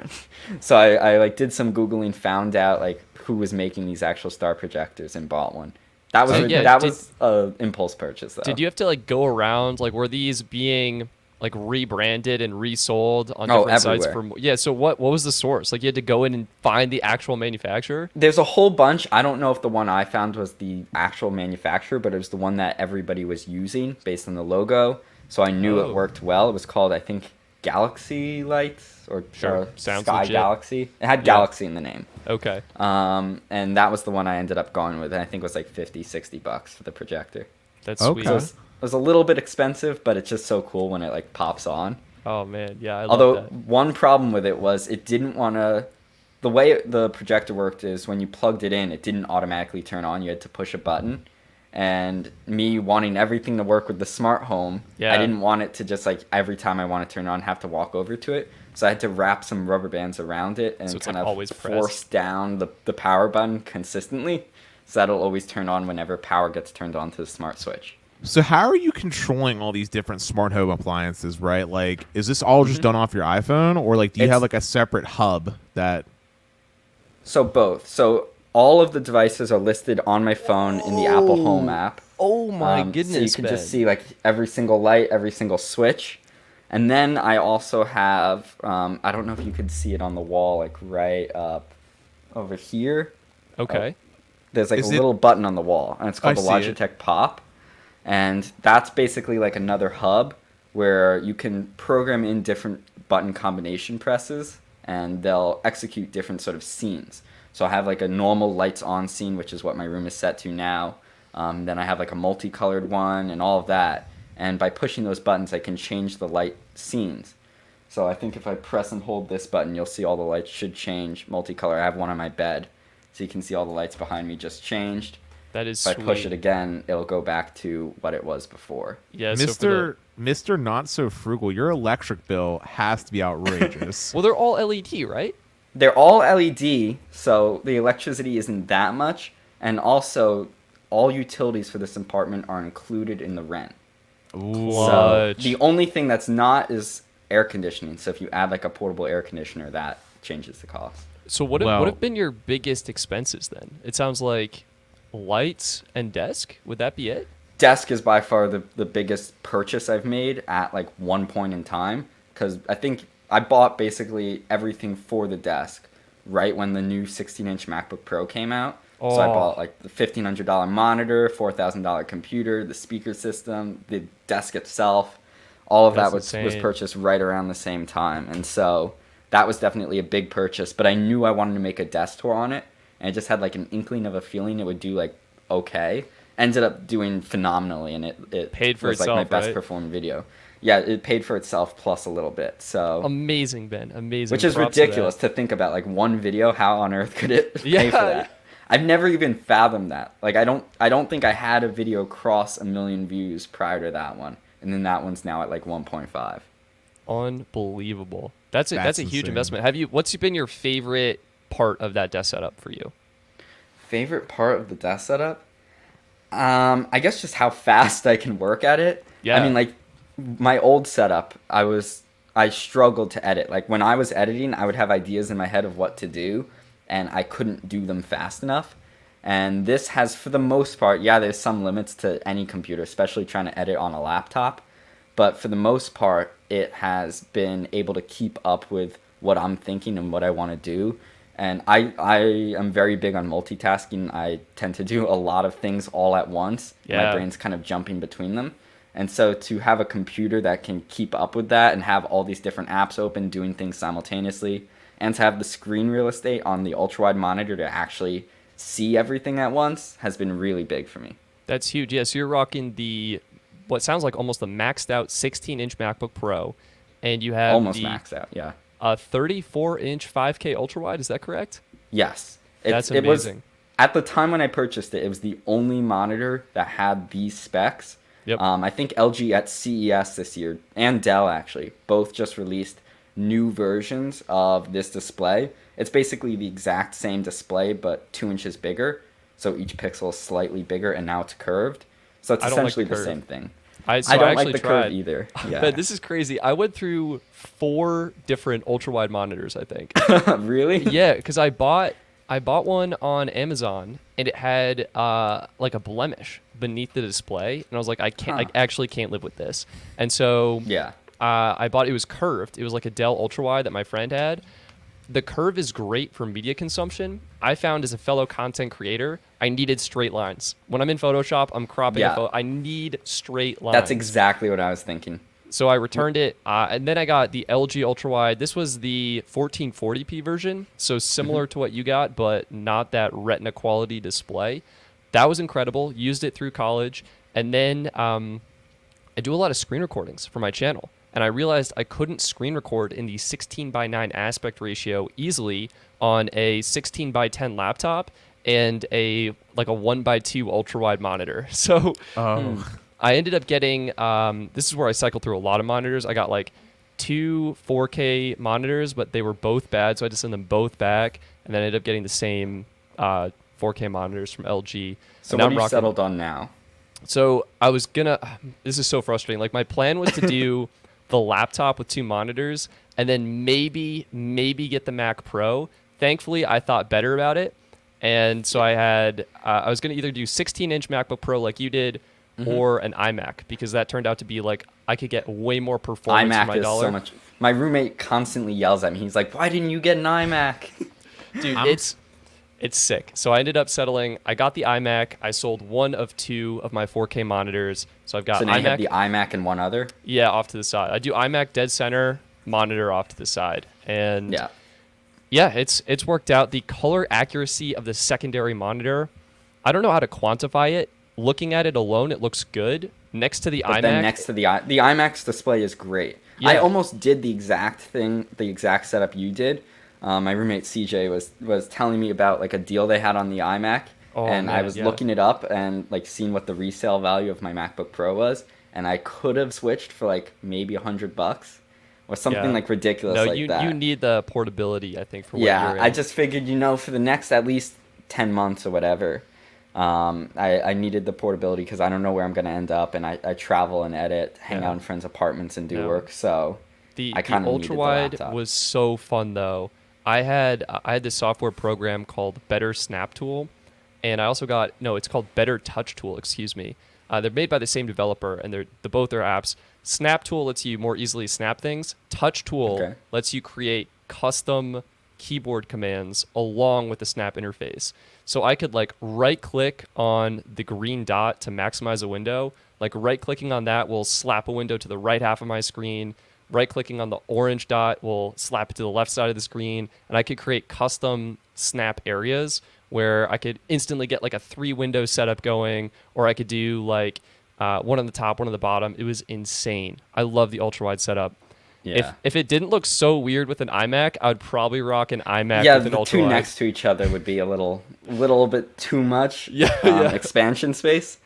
So I did some Googling, found out who was making these actual star projectors and bought one. That was Yeah, that was a impulse purchase though. Did you have to go around? Were these being like rebranded and resold on Oh, different sites everywhere. for. Yeah. So what was the source? Like you had to go in and find the actual manufacturer. There's a whole bunch. I don't know if the one I found was the actual manufacturer, but it was the one that everybody was using based on the logo. So I knew Oh. it worked well. It was called, I think, Galaxy Lights or Sure. Sounds Sky legit. Galaxy. It had Yeah. Galaxy in the name. Okay. And that was the one I ended up going with. And I think it was like 50, $60 for the projector. That's Okay. sweet. So it was a little bit expensive, but it's just so cool when it like pops on. Oh man, yeah, I love Although that. one problem with it was it didn't want to. The way the projector worked is when you plugged it in, it didn't automatically turn on. You had to push a button. And me wanting everything to work with the smart home, Yeah. I didn't want it to just like every time I want to turn it on, have to walk over to it. So I had to wrap some rubber bands around it and So it's, kind like, of always force pressed. down the power button consistently. So that'll always turn on whenever power gets turned on to the smart switch. So how are you controlling all these different smart home appliances, right? Like, is this all just done off your iPhone, or like do you It's- have like a separate hub that? So both. So all of the devices are listed on my phone in the Apple Home app. Oh my So goodness, you can Ben. just see like every single light, every single switch. And then I also have, I don't know if you could see it on the wall, like right up over here. Okay. There's like Is a it- little button on the wall, and it's called I the see it. Logitech Pop. And that's basically like another hub where you can program in different button combination presses, and they'll execute different sort of scenes. So I have like a normal lights on scene, which is what my room is set to now. Then I have like a multicolored one and all of that. And by pushing those buttons, I can change the light scenes. So I think if I press and hold this button, you'll see all the lights should change multicolor. I have one on my bed, so you can see all the lights behind me just changed. That is If sweet. I push it again, it'll go back to what it was before. Yeah, so for Mr. Not So Frugal, your electric bill has to be outrageous. well, they're all LED, right? They're all LED, so the electricity isn't that much, and also all utilities for this apartment are included in the rent. Ooh. So Clutch. the only thing that's not is air conditioning. So if you add like a portable air conditioner, that changes the cost. So what Well- have been your biggest expenses then? It sounds like lights and desk. Would that be it? Desk is by far the biggest purchase I've made at like one point in time, because I think I bought basically everything for the desk right when the new 16-inch MacBook Pro came out. So I Oh. bought like the $1,500 monitor, $4,000 computer, the speaker system, the desk itself. All of That's that was insane. purchased right around the same time. And so that was definitely a big purchase. But I knew I wanted to make a desk tour on it. And I just had like an inkling of a feeling it would do like okay. Ended up doing phenomenally. And it Paid for was like my itself, best right? performing video. Yeah, it paid for itself plus a little bit. So Amazing, Ben. Amazing. which is Props to that. ridiculous to think about. Like one video, how on earth could it pay Yeah. for that? I've never even fathomed that. Like I don't think I had a video cross 1 million views prior to that one, and then that one's now at like 1.5. Unbelievable. That's a huge insane. investment. What's been your favorite part of that desk setup for you? Favorite part of the desk setup? I guess just how fast I can work at it. Yeah. I mean, like my old setup, I struggled to edit. Like when I was editing, I would have ideas in my head of what to do, and I couldn't do them fast enough. And this has, for the most part, yeah, there's some limits to any computer, especially trying to edit on a laptop. But for the most part, it has been able to keep up with what I'm thinking and what I want to do. And I am very big on multitasking. I tend to do a lot of things all at once. Yeah. My brain's kind of jumping between them. And so to have a computer that can keep up with that and have all these different apps open, doing things simultaneously, and to have the screen real estate on the ultra-wide monitor to actually see everything at once has been really big for me. That's huge. Yeah, so you're rocking what sounds like almost a maxed out 16-inch MacBook Pro, and you have Almost the maxed out, yeah. 34-inch 5K ultra wide. Is that correct? Yes. That's It was, amazing. at the time when I purchased it, it was the only monitor that had these specs. Yep. I think LG at CES this year, and Dell actually, both just released new versions of this display. It's basically the exact same display, but 2 inches bigger. So each pixel is slightly bigger, and now it's curved. So it's I don't like essentially the the curve. same thing. I I don't actually like the tried. curve either. Yeah. But this is crazy. I went through 4 different ultra wide monitors, I think. Really? Yeah, because I bought one on Amazon, and it had like a blemish beneath the display, and I was like, I Huh. actually can't live with this. And so Yeah. I bought it was curved. It was like a Dell Ultrawide that my friend had. The curve is great for media consumption. I found as a fellow content creator, I needed straight lines. When I'm in Photoshop, I'm cropping a photo. I need straight lines. That's exactly what I was thinking. So I returned it, and then I got the LG Ultrawide. This was the 1440p version, so similar to what you got, but not that Retina quality display. That was incredible. Used it through college, and then I do a lot of screen recordings for my channel, and I realized I couldn't screen record in the 16:9 aspect ratio easily on a 16:10 laptop and a 1:2 ultrawide monitor. So I ended up getting this is where I cycled through a lot of monitors. I got like 2 4K monitors, but they were both bad, so I had to send them both back, and then I ended up getting the same 4K monitors from LG. So what have you settled on now? So I was gonna. This is so frustrating. Like my plan was to do the laptop with 2 monitors, and then maybe get the Mac Pro. Thankfully, I thought better about it, and so I was gonna either do 16-inch MacBook Pro like you did, or an iMac, because that turned out to be like I could get way more performance for my iMac is dollar. so much. My roommate constantly yells at me. He's like, "Why didn't you get an iMac?" Dude, it's sick. So I ended up settling. I got the iMac. I sold one of 2 of my 4K monitors. So I've got So now iMac. you have the iMac and one other. Yeah, off to the side. I do iMac dead center, monitor off to the side, and yeah, it's worked out. The color accuracy of the secondary monitor, I don't know how to quantify it. Looking at it alone, it looks good. Next to the iMac, Then next to the iMac's display is great. Yeah. I almost did the exact setup you did. My roommate CJ was telling me about like a deal they had on the iMac, and I was looking it up and like seeing what the resale value of my MacBook Pro was, and I could have switched for like maybe $100 or something like ridiculous like that. You need the portability, I think, for what you're in. I just figured, for the next at least 10 months or whatever, I needed the portability because I don't know where I'm going to end up, and I travel and edit, hang out in friends' apartments and do work, so I kind of needed the Ultrawide laptop. was so fun, though. I had this software program called Better Snap Tool, and I also got, it's called Better Touch Tool, excuse me. They're made by the same developer, and both are apps. Snap Tool lets you more easily snap things. Touch Tool lets you create custom keyboard commands along with the snap interface. So I could right click on the green dot to maximize a window. Like right clicking on that will slap a window to the right half of my screen. Right clicking on the orange dot will slap it to the left side of the screen. And I could create custom snap areas where I could instantly get like a 3-window setup going, or I could do one on the top, one on the bottom. It was insane. I love the ultrawide setup. Yeah. If it didn't look so weird with an iMac, I would probably rock an iMac with an the ultrawide. 2 next to each other would be a little bit too much expansion space.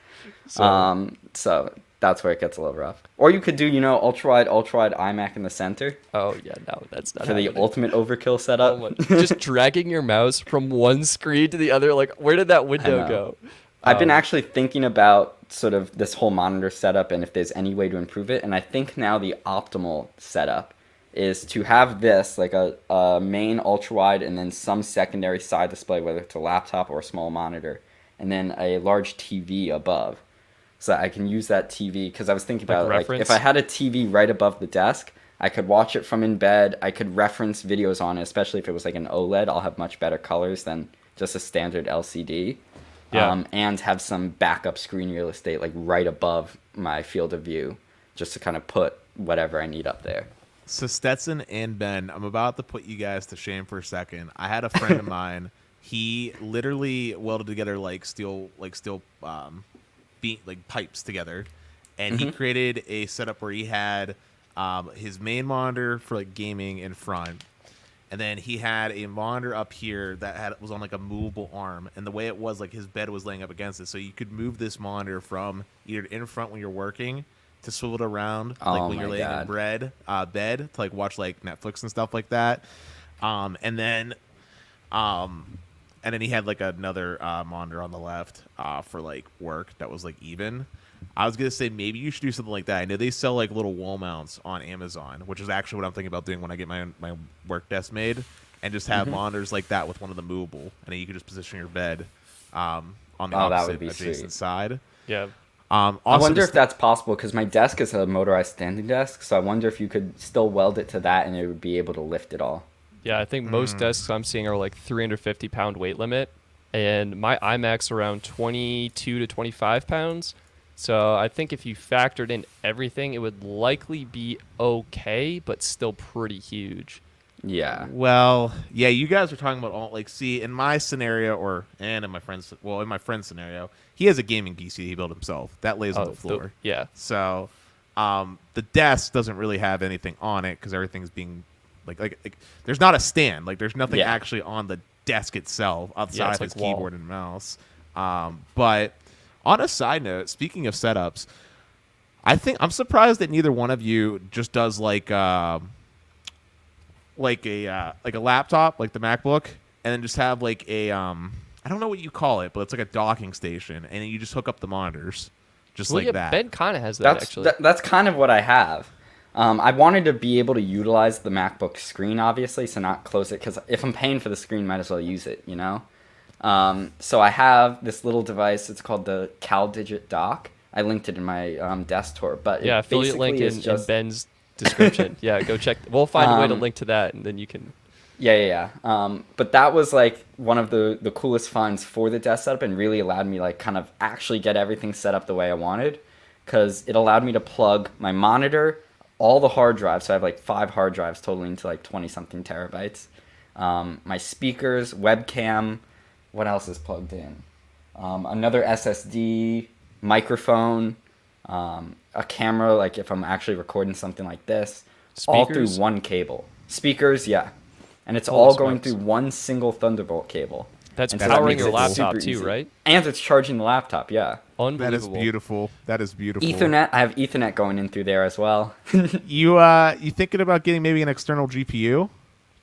So that's where it gets a little rough. Or you could do, ultrawide iMac in the center. Oh yeah, no, that's not for happening. the ultimate overkill setup. Oh just dragging your mouse from one screen to the other. Like, where did that window go? I've been actually thinking about sort of this whole monitor setup and if there's any way to improve it. And I think now the optimal setup is to have this, like a main ultrawide and then some secondary side display, whether it's a laptop or a small monitor, and then a large TV above. So that I can use that TV, because I was thinking about if I had a TV right above the desk, I could watch it from in bed. I could reference videos on it, especially if it was like an OLED. I'll have much better colors than just a standard LCD. And have some backup screen real estate like right above my field of view, just to kind of put whatever I need up there. So Stetson and Ben, I'm about to put you guys to shame for a second. I had a friend of mine. He literally welded together steel pipes together, and he created a setup where he had his main monitor for gaming in front, and then he had a monitor up here that was on a movable arm, and the way it was his bed was laying up against it, so you could move this monitor from either in front when you're working to swivel it around when you're laying in bed to watch Netflix and stuff like that, and then he had another monitor on the left for work that was even. I was gonna say maybe you should do something like that. I know they sell little wall mounts on Amazon, which is actually what I'm thinking about doing when I get my work desk made, and just have monitors like that with one of the movable, and then you can just position your bed on the opposite adjacent side. Yeah. I Also, wonder if that's possible because my desk is a motorized standing desk, so I wonder if you could still weld it to that and it would be able to lift it all. Yeah, I think most desks I'm seeing are like 350-pound weight limit, and my iMac's around 22 to 25 pounds. So I think if you factored in everything, it would likely be okay, but still pretty huge. Yeah. well, yeah, you guys are talking about all like see in my scenario in my friend's scenario, he has a gaming PC he built himself that lays on the floor. Yeah. So, the desk doesn't really have anything on it because everything's being like there's not a stand. Like there's nothing actually on the desk itself outside it's of his like wall. keyboard and mouse. But on a side note, speaking of setups, I think I'm surprised that neither one of you just does like a laptop like the MacBook, and then just have like a I don't know what you call it, but it's like a docking station, and you just hook up the monitors, just Well, like yeah, that. Ben kind of has that actually. That's kind of what I have. I wanted to be able to utilize the MacBook screen, obviously, so not close it, because if I'm paying for the screen, might as well use it, you know? So I have this little device. It's called the CalDigit dock. I linked it in my desk tour, but Yeah, it affiliate basically link is in just Ben's description. Yeah, go check. We'll find a way to link to that, and then you can. Yeah. But that was like one of the coolest finds for the desk setup, and really allowed me like kind of actually get everything set up the way I wanted, because it allowed me to plug my monitor, all the hard drives. So I have like 5 hard drives totaling to like 20 something terabytes. My speakers, webcam, what else is plugged in? Another SSD, microphone, a camera, like if I'm actually recording something like this, all through Speakers? one cable. Speakers, yeah. And it's Holy all going smokes. through one single Thunderbolt cable. That's And so powering makes your it laptop super too, easy. right? And it's charging the laptop, yeah. That is Unbelievable. beautiful. That is beautiful. Ethernet, I have Ethernet going in through there as well. You thinking about getting maybe an external GPU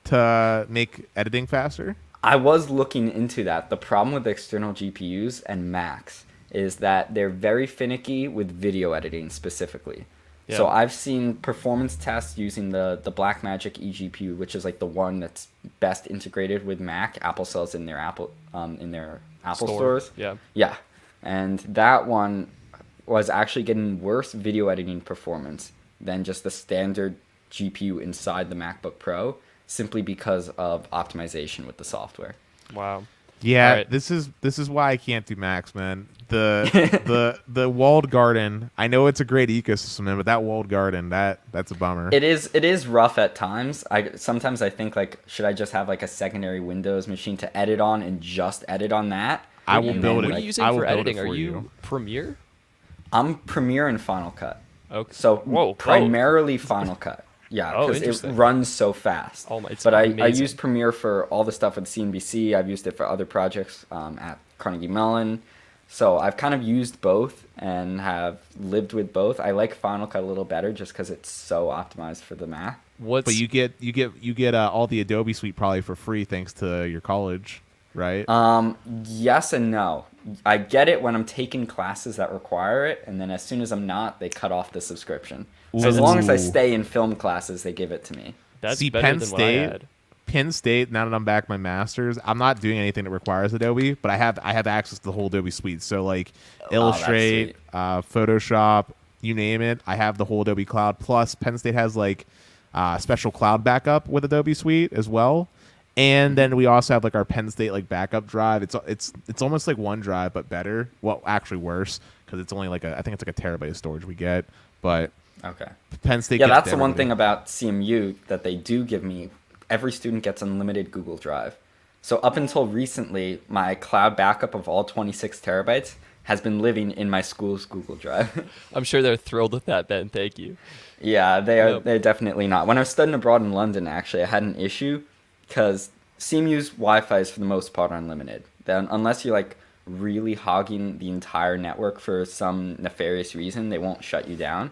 to make editing faster? I was looking into that. The problem with external GPUs and Macs is that they're very finicky with video editing specifically. Yeah. So I've seen performance tests using the Blackmagic eGPU, which is like the one that's best integrated with Mac. Apple sells in their Apple stores. Yeah. Yeah. And that one was actually getting worse video editing performance than just the standard GPU inside the MacBook Pro, simply because of optimization with the software. Wow. Yeah, All right. this is why I can't do Macs, man. The walled garden. I know it's a great ecosystem, man, but that walled garden, that's a bummer. It is rough at times. Sometimes I think like, should I just have like a secondary Windows machine to edit on and just edit on that? I will And build then, it. What are like, you using I will for build it editing? Are for you you. Premiere? I'm Premiere and Final Cut. Okay. So Whoa, primarily Final Cut. Yeah, Oh, because it interesting. runs so fast. Oh my- it's but I amazing. use Premiere for all the stuff with CNBC. I've used it for other projects at Carnegie Mellon. So I've kind of used both and have lived with both. I like Final Cut a little better just because it's so optimized for the Mac. But you get all the Adobe suite probably for free thanks to your college, right? Yes and no. I get it when I'm taking classes that require it, and then as soon as I'm not, they cut off the subscription. So as long as I Ooh. stay in film classes, they give it to me. That's See, better Penn than what I State. had. Penn State. Now that I'm back my master's, I'm not doing anything that requires Adobe, but I have access to the whole Adobe suite. So like that's Illustrate, sweet. Photoshop, you name it. I have the whole Adobe Cloud. Plus, Penn State has like special cloud backup with Adobe Suite as well. And then we also have like our Penn State like backup drive. It's almost like OneDrive but better. Well, actually worse because it's only like I think it's like a terabyte of storage we get. But Okay. Penn State. Yeah, gets that's the one everything. thing about CMU that they do give me. Every student gets unlimited Google Drive. So up until recently, my cloud backup of all 26 terabytes has been living in my school's Google Drive. I'm sure they're thrilled with that, Ben. Thank you. Yeah, they are. Yep. They're definitely not. When I was studying abroad in London, actually, I had an issue because CMU's Wi-Fi is for the most part unlimited. Then unless you're like really hogging the entire network for some nefarious reason, they won't shut you down.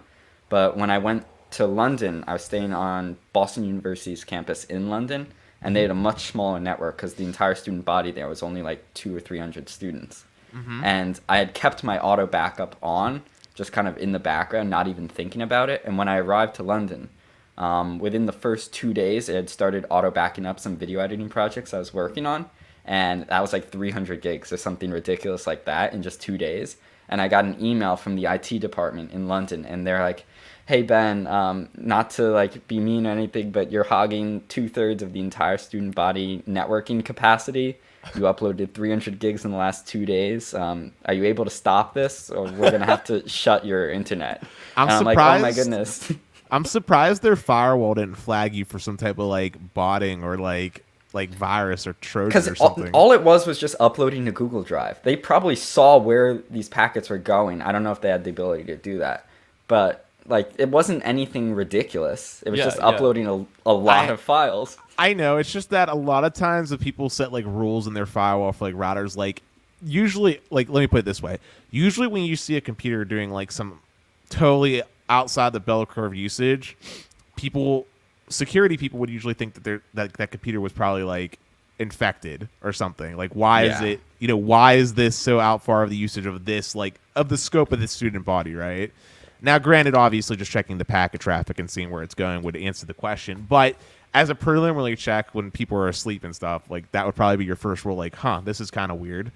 But when I went to London, I was staying on Boston University's campus in London, and they had a much smaller network because the entire student body there was only like 200 or 300 students. And I had kept my auto backup on, just kind of in the background, not even thinking about it. And when I arrived to London, within the first 2 days, it had started auto backing up some video editing projects I was working on. And that was like 300 gigs or something ridiculous like that in just 2 days. and I got an email from the IT department in London, and they're like, "Hey Ben, not to like be mean or anything, but you're hogging 2/3 of the entire student body networking capacity. You uploaded 300 gigs in the last 2 days. Are you able to stop this, or we're gonna have to shut your internet?" I'm and surprised. like, "Oh my goodness." I'm surprised their firewall didn't flag you for some type of like botting or like virus or Trojan or Because something. all it was just uploading to Google Drive. They probably saw where these packets were going. I don't know if they had the ability to do that, but like it wasn't anything ridiculous. It was just uploading a lot of files. I know, it's just that a lot of times when people set like rules in their firewall for like routers, like usually, like let me put it this way: usually when you see a computer doing like some totally outside the bell curve usage, security people would usually think that that computer was probably like infected or something. Like, why is it? Why is this so out far of the usage of this, like of the scope of the student body, right? Now, granted, obviously, just checking the packet traffic and seeing where it's going would answer the question, but as a preliminary check when people are asleep and stuff, like that would probably be your first rule. Like, this is kind of weird.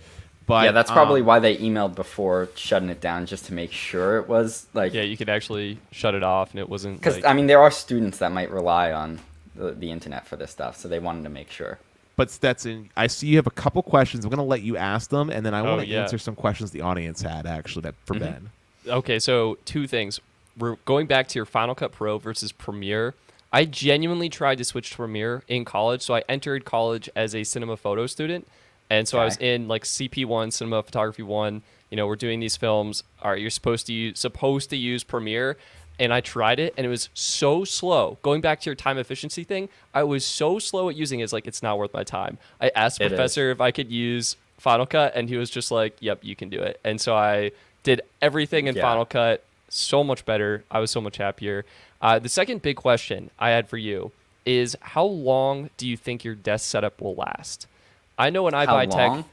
But yeah, that's probably why they emailed before shutting it down, just to make sure it was like. Yeah, you could actually shut it off, and it wasn't. Because I mean, there are students that might rely on the internet for this stuff, so they wanted to make sure. But Stetson, I see you have a couple questions. I'm going to let you ask them, and then I want to answer some questions the audience had actually for Ben. Okay, so 2 things. We're going back to your Final Cut Pro versus Premiere. I genuinely tried to switch to Premiere in college. So I entered college as a cinema photo student. And so I was in like CP1, Cinema Photography 1. We're doing these films. All right, you're supposed to use Premiere. And I tried it, and it was so slow. Going back to your time efficiency thing, I was so slow at using it. It's not worth my time. I asked the professor if I could use Final Cut, and he was just like, "Yep, you can do it." And so I did everything in Final Cut. So much better. I was so much happier. The second big question I had for you is, how long do you think your desk setup will last? I know when I buy tech,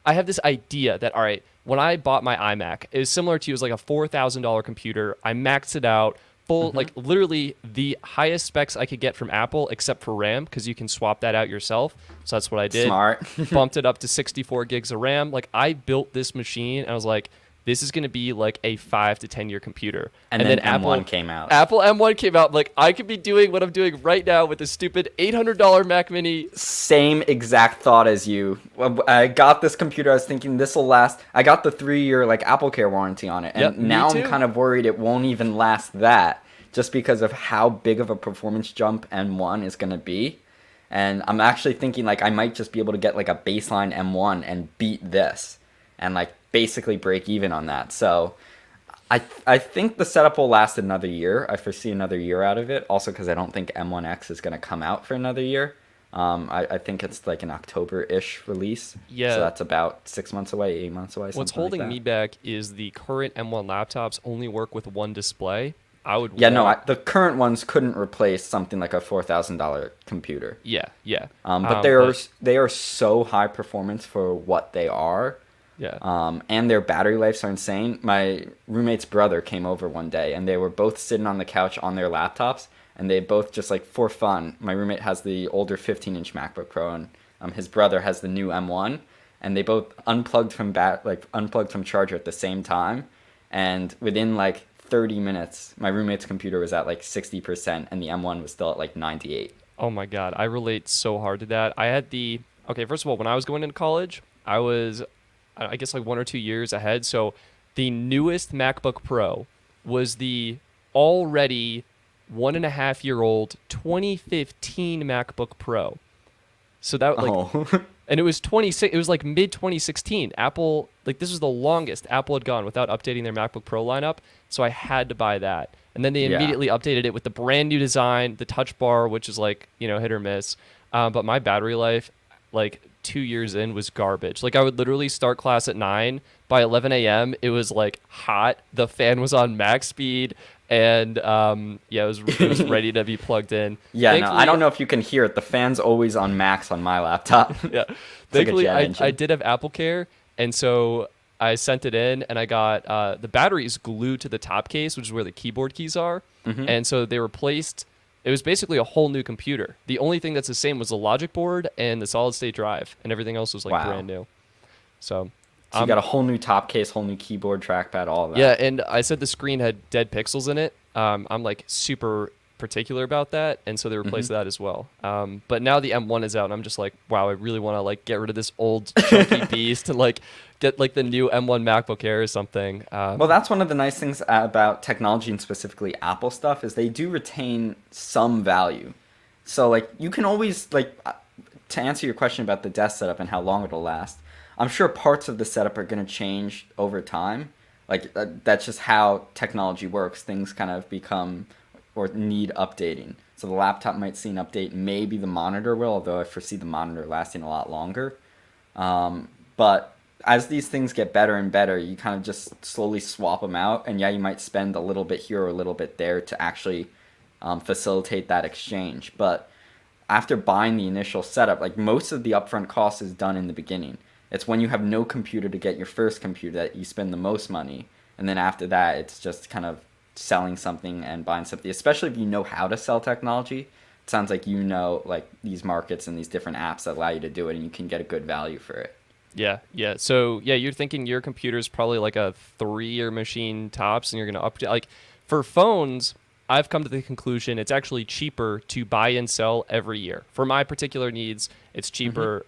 I have this idea that, all right, when I bought my iMac, it was similar to you. It was like a $4,000 computer. I maxed it out, like literally the highest specs I could get from Apple, except for RAM, because you can swap that out yourself. So that's what I did. Smart. Bumped it up to 64 gigs of RAM. Like, I built this machine, and I was like, this is going to be like a 5 to 10 year computer. And then M1 came out. Apple M1 came out. Like, I could be doing what I'm doing right now with this stupid $800 Mac Mini. Same exact thought as you. I got this computer. I was thinking this will last. I got the 3-year like Apple Care warranty on it, and now I'm kind of worried it won't even last that, just because of how big of a performance jump M1 is going to be. And I'm actually thinking like I might just be able to get like a baseline M1 and beat this, and like basically break even on that. So I think the setup will last another year. I foresee another year out of it. Also because I don't think M1X is going to come out for another year. I think it's like an October-ish release. Yeah. So that's about 6 months away, 8 months away. What's holding me back is the current M1 laptops only work with one display. The current ones couldn't replace something like a $4,000 computer. Yeah. But they are so high performance for what they are. Yeah. And their battery lives are insane. My roommate's brother came over one day, and they were both sitting on the couch on their laptops, and they both just like for fun. My roommate has the older 15-inch MacBook Pro, and his brother has the new M1, and they both unplugged from charger at the same time, and within like 30 minutes, my roommate's computer was at like 60%, and the M1 was still at like 98. Oh my God, I relate so hard to that. First of all, when I was going into college, I was, I guess, like 1 or 2 years ahead. So the newest MacBook Pro was the already 1.5-year-old 2015 MacBook Pro. So that and it was it was like mid 2016. Apple, like, this was the longest Apple had gone without updating their MacBook Pro lineup. So I had to buy that. And then they immediately updated it with the brand new design, the touch bar, which is like, hit or miss. But my battery life, like 2 years in, was garbage. Like, I would literally start class at 9. By 11 a.m., it was like hot. The fan was on max speed. And it was ready to be plugged in. Yeah, I don't know if you can hear it. The fan's always on max on my laptop. Yeah. Thankfully, I did have Apple Care, and so I sent it in, and I got the batteries glued to the top case, which is where the keyboard keys are. Mm-hmm. And so they replaced. It was basically a whole new computer. The only thing that's the same was the logic board and the solid state drive, and everything else was like brand new. So So you got a whole new top case, whole new keyboard, trackpad, all of that. Yeah, and I said the screen had dead pixels in it. I'm like super particular about that, and so they replaced that as well. But now the M1 is out, and I'm just like, wow, I really want to like get rid of this old chunky beast and like get like the new M1 MacBook Air or something. Well, that's one of the nice things about technology and specifically Apple stuff is they do retain some value. So like you can always like to answer your question about the desk setup and how long it'll last. I'm sure parts of the setup are going to change over time. Like that's just how technology works. Things kind of become or need updating. So the laptop might see an update. Maybe the monitor will, although I foresee the monitor lasting a lot longer. But as these things get better and better, you kind of just slowly swap them out. And yeah, you might spend a little bit here or a little bit there to actually facilitate that exchange. But after buying the initial setup, like most of the upfront cost is done in the beginning. It's when you have no computer to get your first computer that you spend the most money. And then after that, it's just kind of selling something and buying something, especially if you know how to sell technology. It sounds like you know like these markets and these different apps that allow you to do it, and you can get a good value for it. Yeah. So yeah, you're thinking your computer is probably like a 3-year machine tops, and you're going to update. Like for phones, I've come to the conclusion it's actually cheaper to buy and sell every year. For my particular needs, it's cheaper.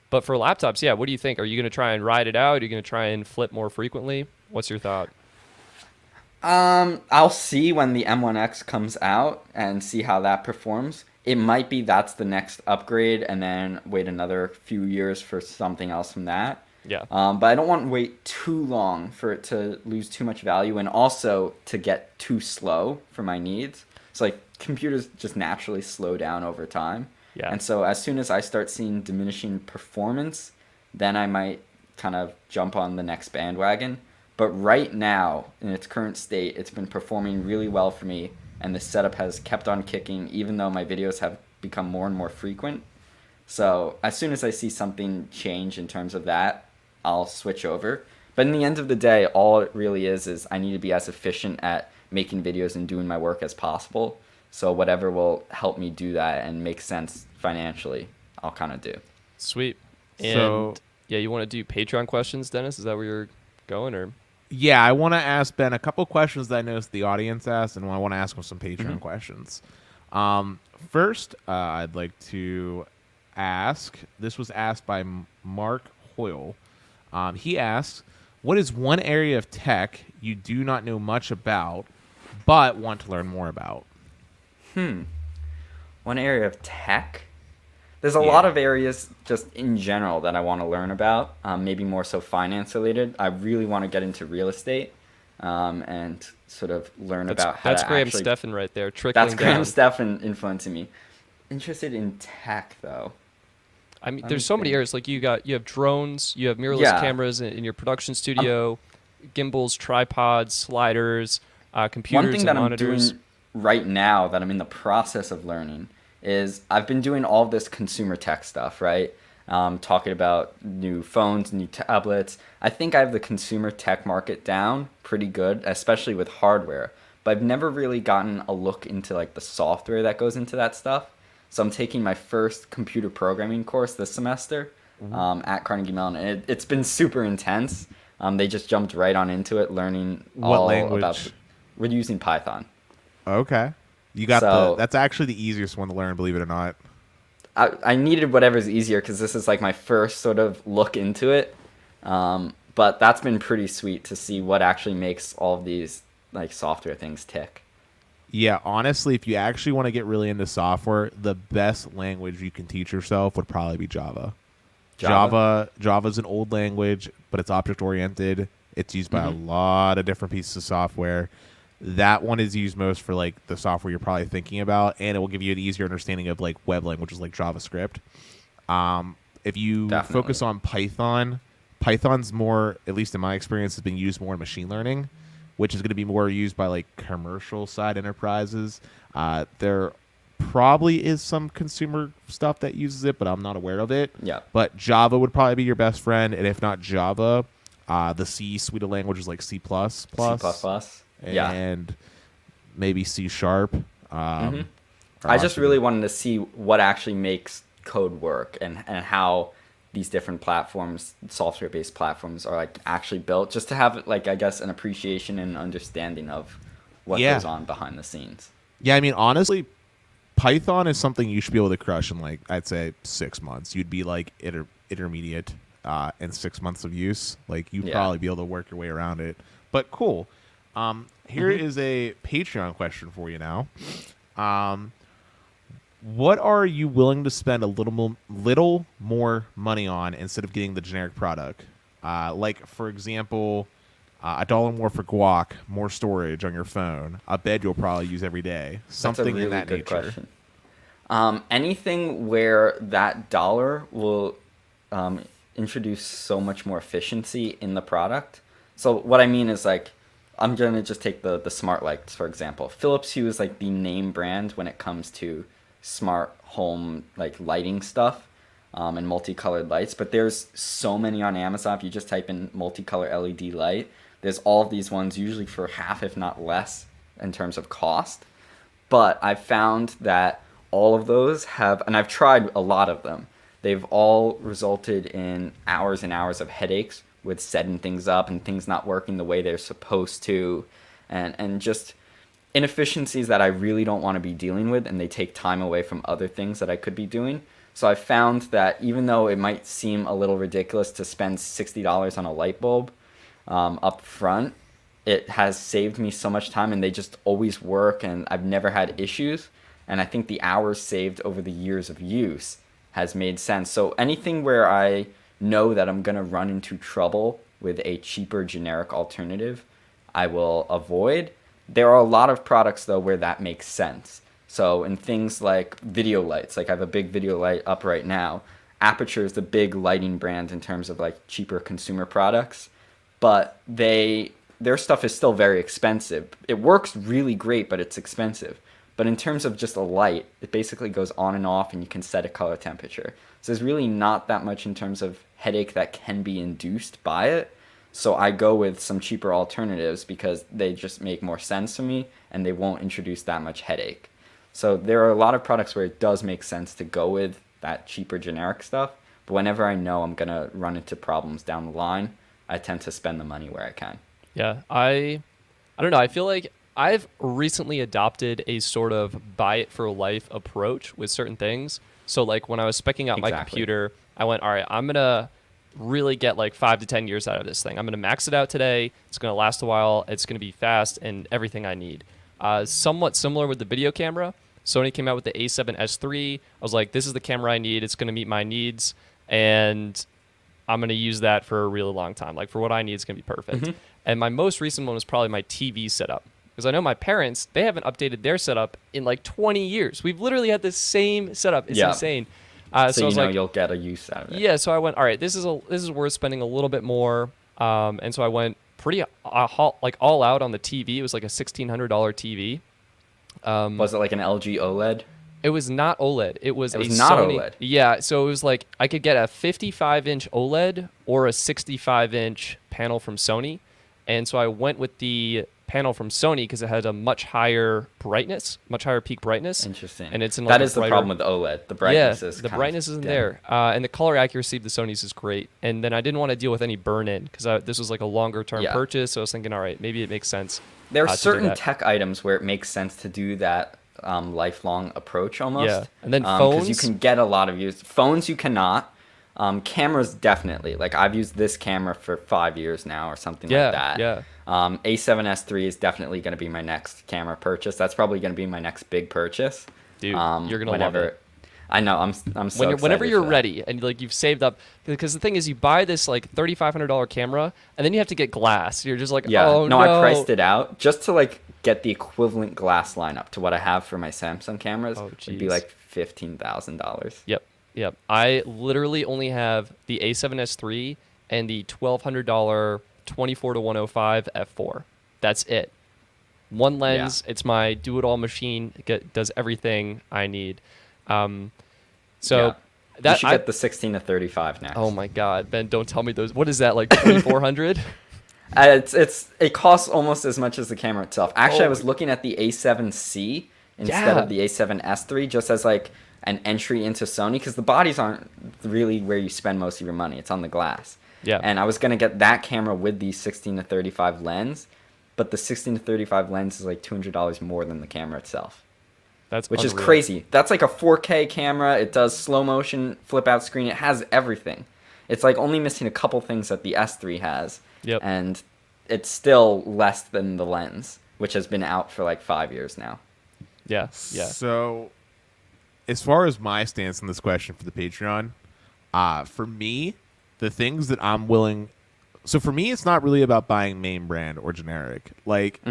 But for laptops, yeah, what do you think? Are you going to try and ride it out? Are you going to try and flip more frequently? What's your thought? I'll see when the M1X comes out and see how that performs. It might be that's the next upgrade and then wait another few years for something else from that. Yeah. But I don't want to wait too long for it to lose too much value and also to get too slow for my needs. So like computers just naturally slow down over time. Yeah. And so as soon as I start seeing diminishing performance, then I might kind of jump on the next bandwagon. But right now, in its current state, it's been performing really well for me, and the setup has kept on kicking, even though my videos have become more and more frequent. So as soon as I see something change in terms of that, I'll switch over. But in the end of the day, all it really is I need to be as efficient at making videos and doing my work as possible. So whatever will help me do that and make sense financially, I'll kind of do. Sweet. And So- yeah, you want to do Patreon questions, Dennis? Is that where you're going, or? Yeah, I want to ask Ben a couple questions that I noticed the audience asked, and I want to ask him some Patreon questions. First, I'd like to ask, this was asked by Mark Hoyle. He asks, what is one area of tech you do not know much about, but want to learn more about? One area of tech? There's a lot of areas just in general that I want to learn about, maybe more so finance related. I really want to get into real estate and sort of learn about how That's to Graham actually... Stephan right there, trickling That's Graham down. Stephan influencing me. Interested in tech, though. I mean, Let there's me so many think. areas. Like you have drones, you have mirrorless Yeah. cameras in your production studio, gimbals, tripods, sliders, computers, One thing and that monitors. I'm doing right now that I'm in the process of learning is I've been doing all this consumer tech stuff, right? Talking about new phones, new tablets. I think I have the consumer tech market down pretty good, especially with hardware. But I've never really gotten a look into like the software that goes into that stuff. So I'm taking my first computer programming course this semester at Carnegie Mellon. And it's been super intense. They just jumped right on into it, learning What all language? about... We're using Python. Okay. You got So- that's actually the easiest one to learn, believe it or not. I needed whatever's easier because this is like my first sort of look into it. But that's been pretty sweet to see what actually makes all of these like software things tick. Yeah, honestly, if you actually want to get really into software, the best language you can teach yourself would probably be Java. Java's an old language, but it's object oriented. It's used by a lot of different pieces of software. That one is used most for like the software you're probably thinking about, and it will give you an easier understanding of like web languages like JavaScript. If you Definitely. focus on Python's more, at least in my experience, has been used more in machine learning, which is going to be more used by like commercial side enterprises. There probably is some consumer stuff that uses it, but I'm not aware of it. Yeah. But Java would probably be your best friend, and if not Java, the C suite of languages like C++. Yeah. And maybe C#. I just really wanted to see what actually makes code work and how these different platforms, software-based platforms, are like actually built, just to have like, I guess, an appreciation and understanding of what goes on behind the scenes. Yeah, I mean, honestly, Python is something you should be able to crush in, like, I'd say 6 months. You'd be like intermediate in 6 months of use. Like, you'd probably be able to work your way around it. But cool. Here is a Patreon question for you now. What are you willing to spend a little more money on instead of getting the generic product? Like, for example, $1 more for guac, more storage on your phone, a bed you'll probably use every day, something That's a really in that good nature. question. Anything where that dollar will introduce so much more efficiency in the product. So what I mean is, like, I'm going to just take the smart lights, for example. Philips Hue is like the name brand when it comes to smart home like lighting stuff and multicolored lights. But there's so many on Amazon. If you just type in multicolor LED light, there's all of these ones usually for half, if not less, in terms of cost. But I've found that all of those have, and I've tried a lot of them, they've all resulted in hours and hours of headaches with setting things up and things not working the way they're supposed to, and just inefficiencies that I really don't want to be dealing with, and they take time away from other things that I could be doing. So I found that even though it might seem a little ridiculous to spend $60 on a light bulb up front, it has saved me so much time, and they just always work, and I've never had issues. And I think the hours saved over the years of use has made sense. So anything where I know that I'm going to run into trouble with a cheaper generic alternative, I will avoid. There are a lot of products, though, where that makes sense. So in things like video lights, like I have a big video light up right now. Aperture is the big lighting brand in terms of like cheaper consumer products, but their stuff is still very expensive. It works really great, but it's expensive. But in terms of just a light, it basically goes on and off, and you can set a color temperature. So there's really not that much in terms of headache that can be induced by it. So I go with some cheaper alternatives because they just make more sense to me, and they won't introduce that much headache. So there are a lot of products where it does make sense to go with that cheaper generic stuff. But whenever I know I'm going to run into problems down the line, I tend to spend the money where I can. Yeah, I don't know. I feel like I've recently adopted a sort of buy it for life approach with certain things. So like when I was speccing out my computer, I went, all right, I'm going to really get like 5 to 10 years out of this thing. I'm going to max it out today. It's going to last a while. It's going to be fast and everything I need. Somewhat similar with the video camera. Sony came out with the a7S III. I was like, this is the camera I need. It's going to meet my needs. And I'm going to use that for a really long time. Like for what I need, it's going to be perfect. Mm-hmm. And my most recent one was probably my TV setup. Because I know my parents, they haven't updated their setup in like 20 years. We've literally had the same setup. It's insane. So I you was know like, you'll get a use out of it. Yeah, so I went, all right, this is worth spending a little bit more. And so I went pretty like all out on the TV. It was like a $1,600 TV. Was it like an LG OLED? It was not OLED. It was not Sony. OLED. Yeah, so it was like I could get a 55-inch OLED or a 65-inch panel from Sony. And so I went with the panel from Sony because it had a much higher brightness, much higher peak brightness. Interesting. And it's in like that is the problem with OLED. The brightness is the brightness isn't there, and the color accuracy of the Sony's is great. And then I didn't want to deal with any burn-in because this was like a longer-term purchase. So I was thinking, all right, maybe it makes sense. There are certain tech items where it makes sense to do that lifelong approach almost. Yeah, and then phones, because you can get a lot of use. Phones you cannot. Cameras definitely. Like I've used this camera for 5 years now or something like that. Yeah. A7S III is definitely going to be my next camera purchase. That's probably going to be my next big purchase. Dude, you're going to love it. I know. I'm so excited. Whenever you're ready and like you've saved up, because the thing is, you buy this like $3,500 camera and then you have to get glass. You're just like, oh no. I priced it out just to like get the equivalent glass lineup to what I have for my Samsung cameras. It'd be like $15,000. Yep. I literally only have the A7S III and the $1,200 24-105 f4. That's it. One lens. It's my do-it-all machine. It does everything I need. You should get the 16-35 next. Oh my God, Ben! Don't tell me those. What is that, like 2,400? It costs almost as much as the camera itself. Actually, I was looking at the A7C instead of the A7S III just as like an entry into Sony, because the bodies aren't really where you spend most of your money. It's on the glass. Yeah. And I was going to get that camera with the 16 to 35 lens, but the 16 to 35 lens is like $200 more than the camera itself. Which is crazy. That's like a 4K camera. It does slow motion, flip out screen. It has everything. It's like only missing a couple things that the S3 has. Yep. And it's still less than the lens, which has been out for like 5 years now. Yeah. So, as far as my stance on this question for the Patreon, for me, the things that I'm willing... So for me, it's not really about buying main brand or generic. Like,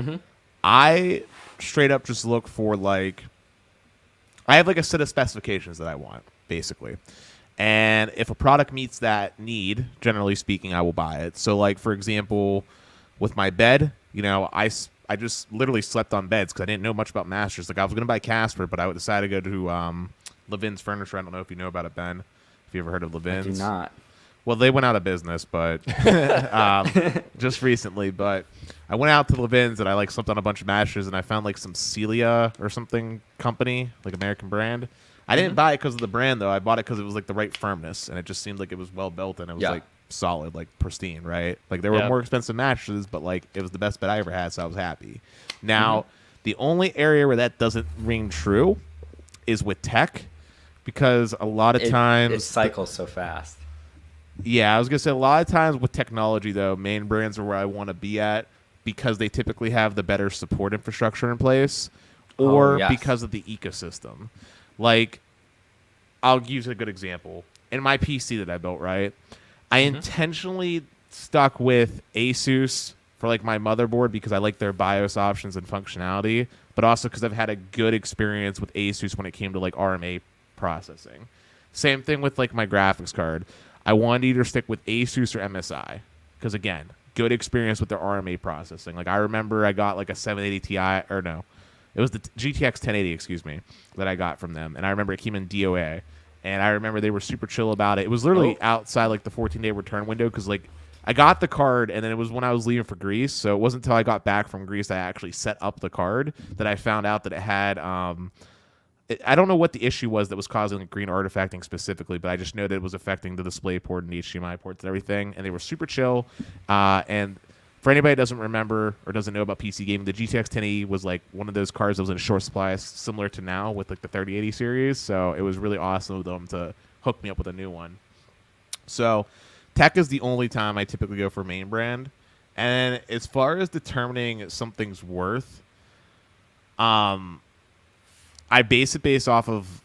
I straight up just look for like... I have like a set of specifications that I want, basically. And if a product meets that need, generally speaking, I will buy it. So like, for example, with my bed, you know, I just literally slept on beds because I didn't know much about mattresses. Like I was going to buy Casper, but I decided to go to Levin's Furniture. I don't know if you know about it, Ben. If you ever heard of Levin's. I do not. Well, they went out of business, but just recently. But I went out to Levin's and I like slept on a bunch of mattresses and I found like some Celia or something company, like American brand. I didn't buy it because of the brand though. I bought it because it was like the right firmness and it just seemed like it was well built and it was like solid, like pristine, right? Like there were more expensive mattresses, but like it was the best bed I ever had, so I was happy. Now, the only area where that doesn't ring true is with tech, because a lot of times it cycles so fast. Yeah, I was gonna say a lot of times with technology though, main brands are where I want to be at because they typically have the better support infrastructure in place, or because of the ecosystem. Like, I'll use a good example. In my PC that I built, right, I intentionally stuck with Asus for like my motherboard because I like their BIOS options and functionality, but also because I've had a good experience with Asus when it came to like RMA processing. Same thing with like my graphics card. I wanted to either stick with Asus or MSI because, again, good experience with their RMA processing. Like, I remember I got like a 780 Ti, or no, it was the GTX 1080, excuse me, that I got from them. And I remember it came in DOA. And I remember they were super chill about it. It was literally outside like the 14-day return window because, like, I got the card and then it was when I was leaving for Greece. So it wasn't until I got back from Greece I actually set up the card that I found out that it had I don't know what the issue was that was causing like green artifacting specifically, but I just know that it was affecting the display port and the HDMI ports and everything, and they were super chill. And for anybody that doesn't remember or doesn't know about PC gaming, the GTX 1080 was like one of those cards that was in short supply, similar to now with like the 3080 series. So it was really awesome of them to hook me up with a new one. So tech is the only time I typically go for main brand. And as far as determining something's worth, I base it based off of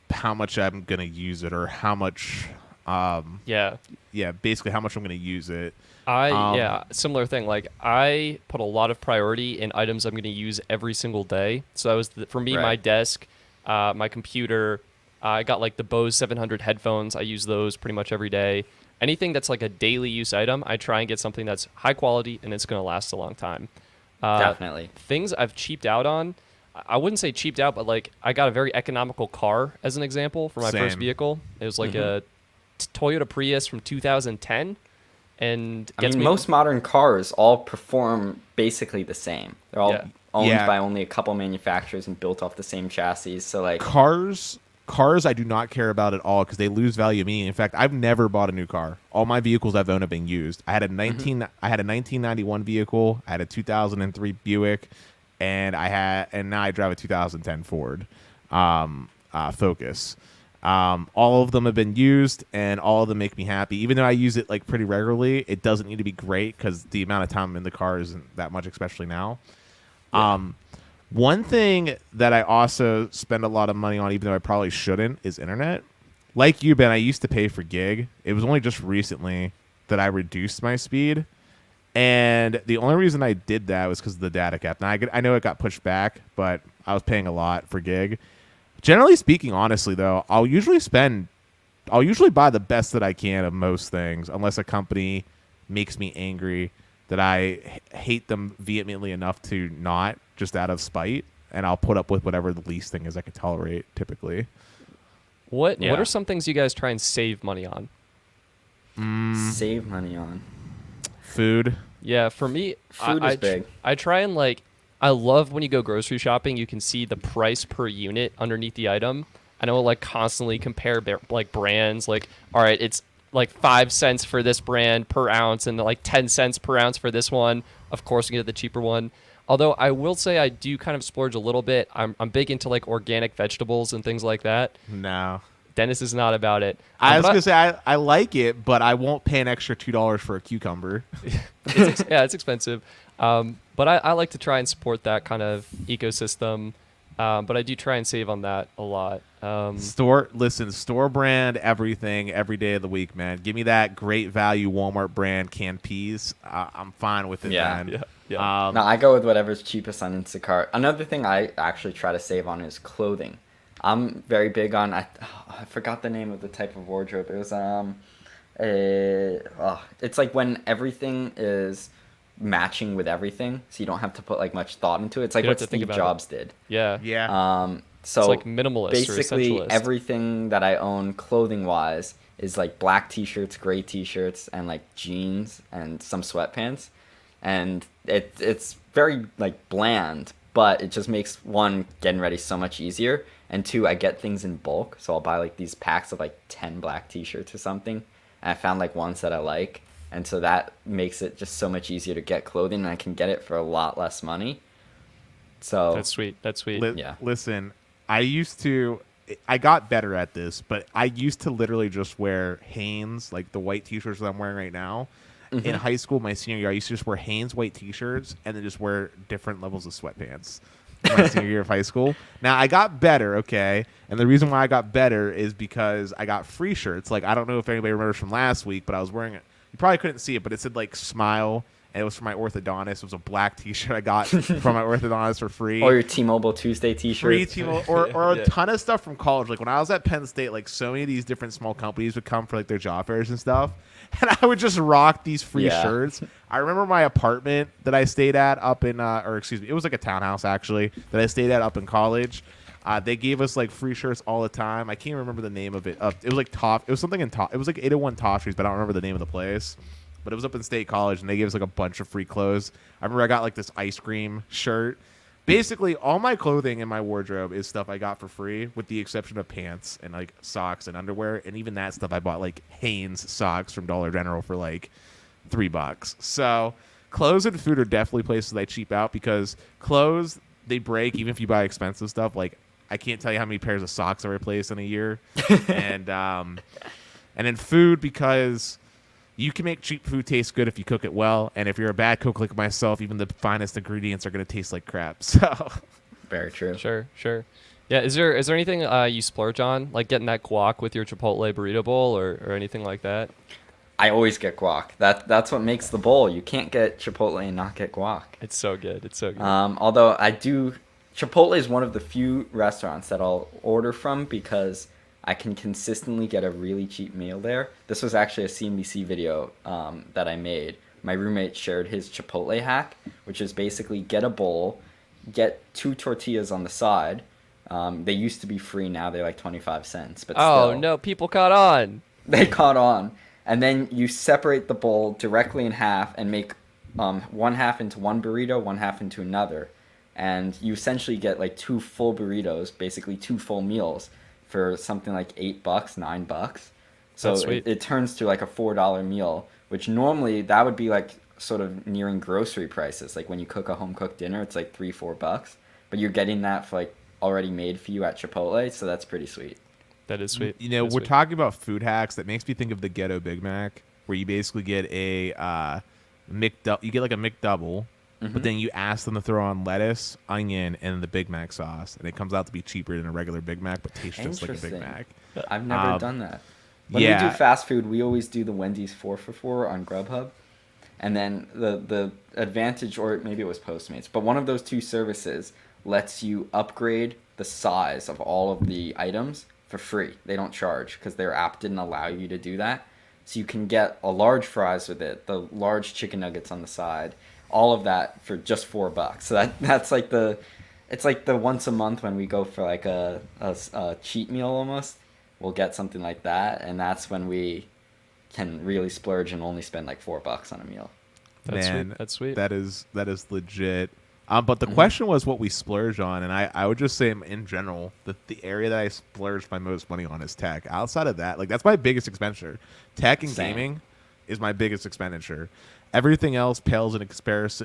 how much I'm going to use it or how much, basically how much I'm going to use it. Similar thing. Like I put a lot of priority in items I'm going to use every single day. So that was, for me, my desk, my computer, I got like the Bose 700 headphones. I use those pretty much every day. Anything that's like a daily use item, I try and get something that's high quality and it's going to last a long time. Definitely. Things I've cheaped out on, I wouldn't say cheaped out, but like I got a very economical car as an example for my first vehicle. It was like a Toyota Prius from 2010, and most modern cars all perform basically the same. They're all owned by only a couple manufacturers and built off the same chassis. So like cars I do not care about at all because they lose value immediately. In fact, I've never bought a new car. All my vehicles I've owned have been used. I had a 1991 vehicle. I had a 2003 Buick. And now I drive a 2010 Ford Focus. All of them have been used, and all of them make me happy. Even though I use it like pretty regularly, it doesn't need to be great because the amount of time I'm in the car isn't that much, especially now. One thing that I also spend a lot of money on, even though I probably shouldn't, is internet. Like you, Ben, I used to pay for gig. It was only just recently that I reduced my speed. And the only reason I did that was because of the data cap. Now, I know it got pushed back, but I was paying a lot for gig. Generally speaking, honestly, though, I'll usually buy the best that I can of most things, unless a company makes me angry that I hate them vehemently enough to not, just out of spite. And I'll put up with whatever the least thing is I can tolerate, typically. What are some things you guys try and save money on? Save money on. Food. Yeah, for me, food is big. I try and I love when you go grocery shopping, you can see the price per unit underneath the item. I don't like constantly compare like brands. Like, all right, it's like 5 cents for this brand per ounce and like 10 cents per ounce for this one. Of course, we get the cheaper one. Although I will say I do kind of splurge a little bit. I'm big into like organic vegetables and things like that. No. Dennis is not about it. I was going to say I like it, but I won't pay an extra $2 for a cucumber. It's expensive. But I like to try and support that kind of ecosystem. But I do try and save on that a lot. Store brand everything every day of the week, man. Give me that great value Walmart brand canned peas. I'm fine with it, man. Yeah. No, I go with whatever's cheapest on Instacart. Another thing I actually try to save on is clothing. I'm very big on, I forgot the name of the type of wardrobe. It was, it's like when everything is matching with everything, so you don't have to put like much thought into it. It's like what Steve Jobs did. Yeah. So it's like minimalist basically or essentialist. Everything that I own clothing wise is like black t-shirts, gray t-shirts, and like jeans and some sweatpants. And it's very like bland, but it just makes one, getting ready so much easier, and two, I get things in bulk. So I'll buy like these packs of like 10 black t-shirts or something, and I found like ones that I like, and so that makes it just so much easier to get clothing, and I can get it for a lot less money. So That's sweet. Yeah. Listen, I got better at this, but I used to literally just wear Hanes, like the white t-shirts that I'm wearing right now. Mm-hmm. In high school, my senior year, I used to just wear Hanes white t-shirts and then just wear different levels of sweatpants. My senior year of high school. Now, I got better, okay? And the reason why I got better is because I got free shirts. Like, I don't know if anybody remembers from last week, but I was wearing it. You probably couldn't see it, but it said, like, Smile, and it was for my orthodontist. It was a black t-shirt I got from my orthodontist for free. Or your T-Mobile Tuesday t-shirt. Free T-Mobile, or a ton of stuff from college. Like, when I was at Penn State, like, so many of these different small companies would come for, like, their job fairs and stuff. And I would just rock these free shirts. I remember my apartment that I stayed at up in, it was like a townhouse, actually, that I stayed at up in college. They gave us, like, free shirts all the time. I can't remember the name of it. It was, like, It was something in It was, like, 801 Toffees, but I don't remember the name of the place. But it was up in State College, and they gave us, like, a bunch of free clothes. I remember I got, like, this ice cream shirt. Basically, all my clothing in my wardrobe is stuff I got for free, with the exception of pants and, like, socks and underwear. And even that stuff I bought, like, Hanes socks from Dollar General for, like, $3. So clothes and food are definitely places I cheap out, because clothes, they break even if you buy expensive stuff. Like, I can't tell you how many pairs of socks I replace in a year. And then food, because you can make cheap food taste good if you cook it well, and if you're a bad cook like myself, even the finest ingredients are going to taste like crap. So, Very true. Sure. Yeah, is there anything you splurge on, like getting that guac with your Chipotle burrito bowl or anything like that? I always get guac. That's what makes the bowl. You can't get Chipotle and not get guac. It's so good. Although Chipotle is one of the few restaurants that I'll order from because I can consistently get a really cheap meal there. This was actually a CNBC video that I made. My roommate shared his Chipotle hack, which is basically get a bowl, get 2 tortillas on the side. They used to be free, now they're like 25 cents. But oh, no, people caught on. They caught on. And then you separate the bowl directly in half and make one half into one burrito, one half into another. And you essentially get like 2 full burritos, basically 2 full meals, for something like $8, $9. So it turns to like a $4 meal, which normally that would be like sort of nearing grocery prices. Like when you cook a home cooked dinner, it's like $3-4, but you're getting that for like already made for you at Chipotle. So that's pretty sweet. That is sweet. You know, we're talking about food hacks. That makes me think of the Ghetto Big Mac, where you basically get a you get like a McDouble. Mm-hmm. But then you ask them to throw on lettuce, onion, and the Big Mac sauce, and it comes out to be cheaper than a regular Big Mac, but tastes just like a Big Mac. I've never done that. When we do fast food, we always do the Wendy's 4 for $4 on Grubhub, and then the advantage, or maybe it was Postmates, but one of those 2 services lets you upgrade the size of all of the items for free. They don't charge because their app didn't allow you to do that. So you can get a large fries with it, the large chicken nuggets on the side, all of that for just $4. So that's like it's like the once a month when we go for like a cheat meal almost, we'll get something like that, and that's when we can really splurge and only spend like $4 on a meal. That's sweet. That is legit. But the question was what we splurge on, and I would just say in general that the area that I splurge my most money on is tech. Outside of that, like that's my biggest expenditure. Tech and Same. gaming is my biggest expenditure. Everything else pales in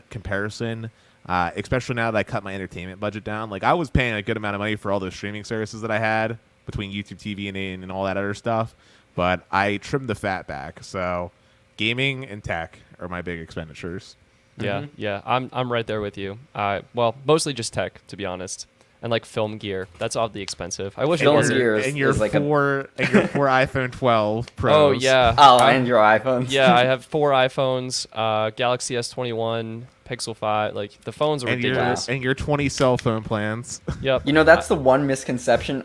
comparison. Especially now that I cut my entertainment budget down. Like I was paying a good amount of money for all those streaming services that I had between YouTube TV and all that other stuff, but I trimmed the fat back. So gaming and tech are my big expenditures. Yeah, I'm right there with you. Well, mostly just tech, to be honest, and like film gear. That's oddly expensive. I wish it Film wasn't. gear And your is like four iPhone 12 Pros. Oh yeah. and your iPhones. Yeah, I have 4 iPhones, Galaxy S21, Pixel 5. Like the phones are and your ridiculous. and your 20 cell phone plans. Yep. You know, that's the one misconception.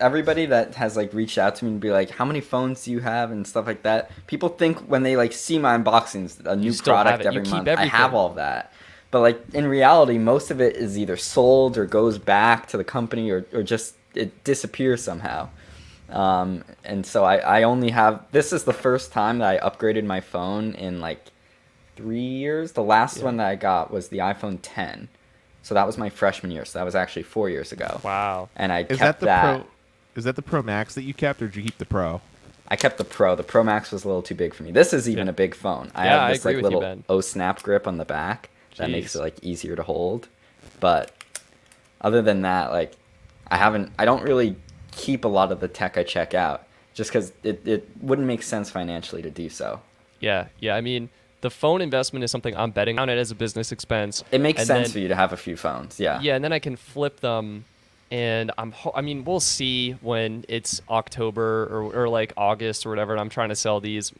Everybody that has like reached out to me and be like, "How many phones do you have?" and stuff like that. People think when they like see my unboxings, a new still have product it. You every keep month. I everything. have all of that, but like in reality, most of it is either sold or goes back to the company or just it disappears somehow. And so I only have. This is the first time that I upgraded my phone in like 3 years. The last one that I got was the iPhone 10. So that was my freshman year. So that was actually 4 years ago. Wow. And I Is kept that the Pro? Is that the Pro Max that you kept, or did you keep the Pro? I kept the Pro. The Pro Max was a little too big for me. This is even a big phone. I Yeah, have I this agree like with you, little Ben. O-snap grip on the back that makes Jeez. it like easier to hold. But other than that, like I don't really keep a lot of the tech I check out just because it wouldn't make sense financially to do so. Yeah. I mean, the phone investment is something I'm betting on it as a business expense. It makes And sense then- for you to have a few phones. Yeah. Yeah, and then I can flip them, and I mean, we'll see when it's October or like August or whatever. And I'm trying to sell these.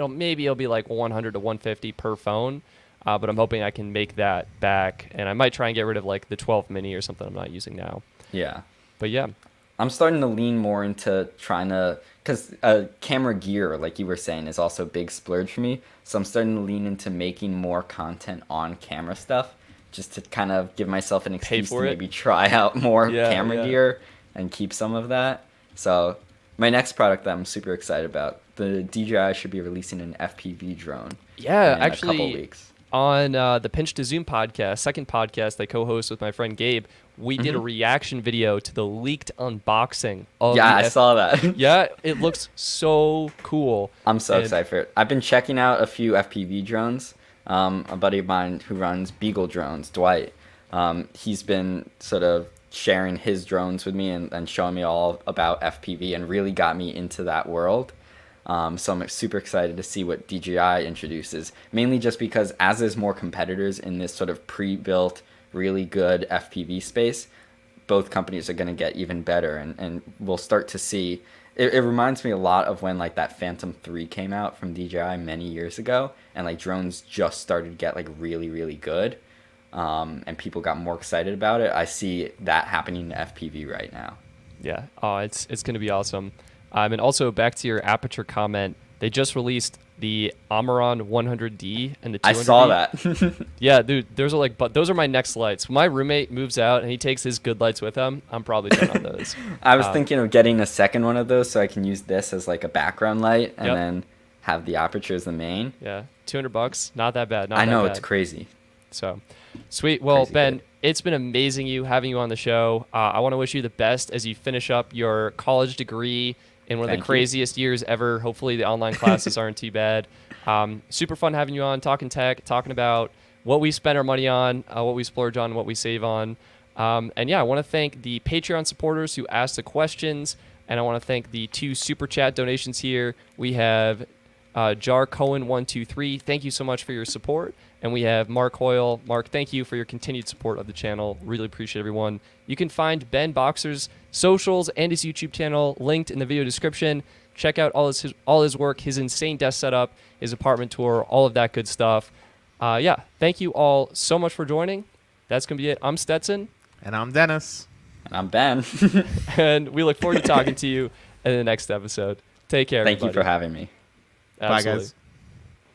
Maybe it'll be like 100 to 150 per phone, but I'm hoping I can make that back, and I might try and get rid of like the 12 mini or something I'm not using now. Yeah. But yeah, I'm starting to lean more into trying to, because camera gear, like you were saying, is also a big splurge for me. So I'm starting to lean into making more content on camera stuff, just to kind of give myself an excuse to for it? maybe try out more Yeah, camera yeah. gear and keep some of that. So my next product that I'm super excited about, the DJI should be releasing an FPV drone. Yeah, in a couple actually, weeks. on the Pinch to Zoom podcast, second podcast I co-host with my friend Gabe, we did a reaction video to the leaked unboxing of Yeah, the I saw that. Yeah, it looks so cool. I'm so And- excited for it. I've been checking out a few FPV drones. A buddy of mine who runs Beagle Drones, Dwight, he's been sort of sharing his drones with me and showing me all about FPV and really got me into that world. So I'm super excited to see what DJI introduces, mainly just because as there's more competitors in this sort of pre-built, really good FPV space, both companies are going to get even better, and we'll start to see. It reminds me a lot of when like that Phantom 3 came out from DJI many years ago, and like drones just started to get like really, really good, and people got more excited about it. I see that happening in FPV right now. Yeah. Oh, it's going to be awesome. And also back to your aperture comment, they just released the Amaron 100D and the 200D. I saw that. Yeah, dude, those are my next lights. When my roommate moves out and he takes his good lights with him, I'm probably done on those. I was thinking of getting a second one of those so I can use this as like a background light and Yep. then have the aperture as the main. Yeah, $200, not that bad. Not I know, that it's bad. crazy. So, sweet. Well, Crazy Ben, good. it's been amazing having you on the show. I want to wish you the best as you finish up your college degree in one of Thank the you. craziest years ever. Hopefully the online classes aren't too bad. Super fun having you on, talking tech, talking about what we spend our money on, what we splurge on, what we save on. And yeah, I want to thank the Patreon supporters who asked the questions, and I want to thank the 2 super chat donations here. We have Jar Cohen 123. Thank you so much for your support. And we have Mark Hoyle. Mark, thank you for your continued support of the channel. Really appreciate everyone. You can find Ben Boxer's socials and his YouTube channel linked in the video description. Check out all his work, his insane desk setup, his apartment tour, all of that good stuff. Yeah, thank you all so much for joining. That's going to be it. I'm Stetson, And I'm Dennis. And I'm Ben. and we look forward to talking to you in the next episode. Take care, Thank you everybody. for having me. Bye, Absolutely. guys.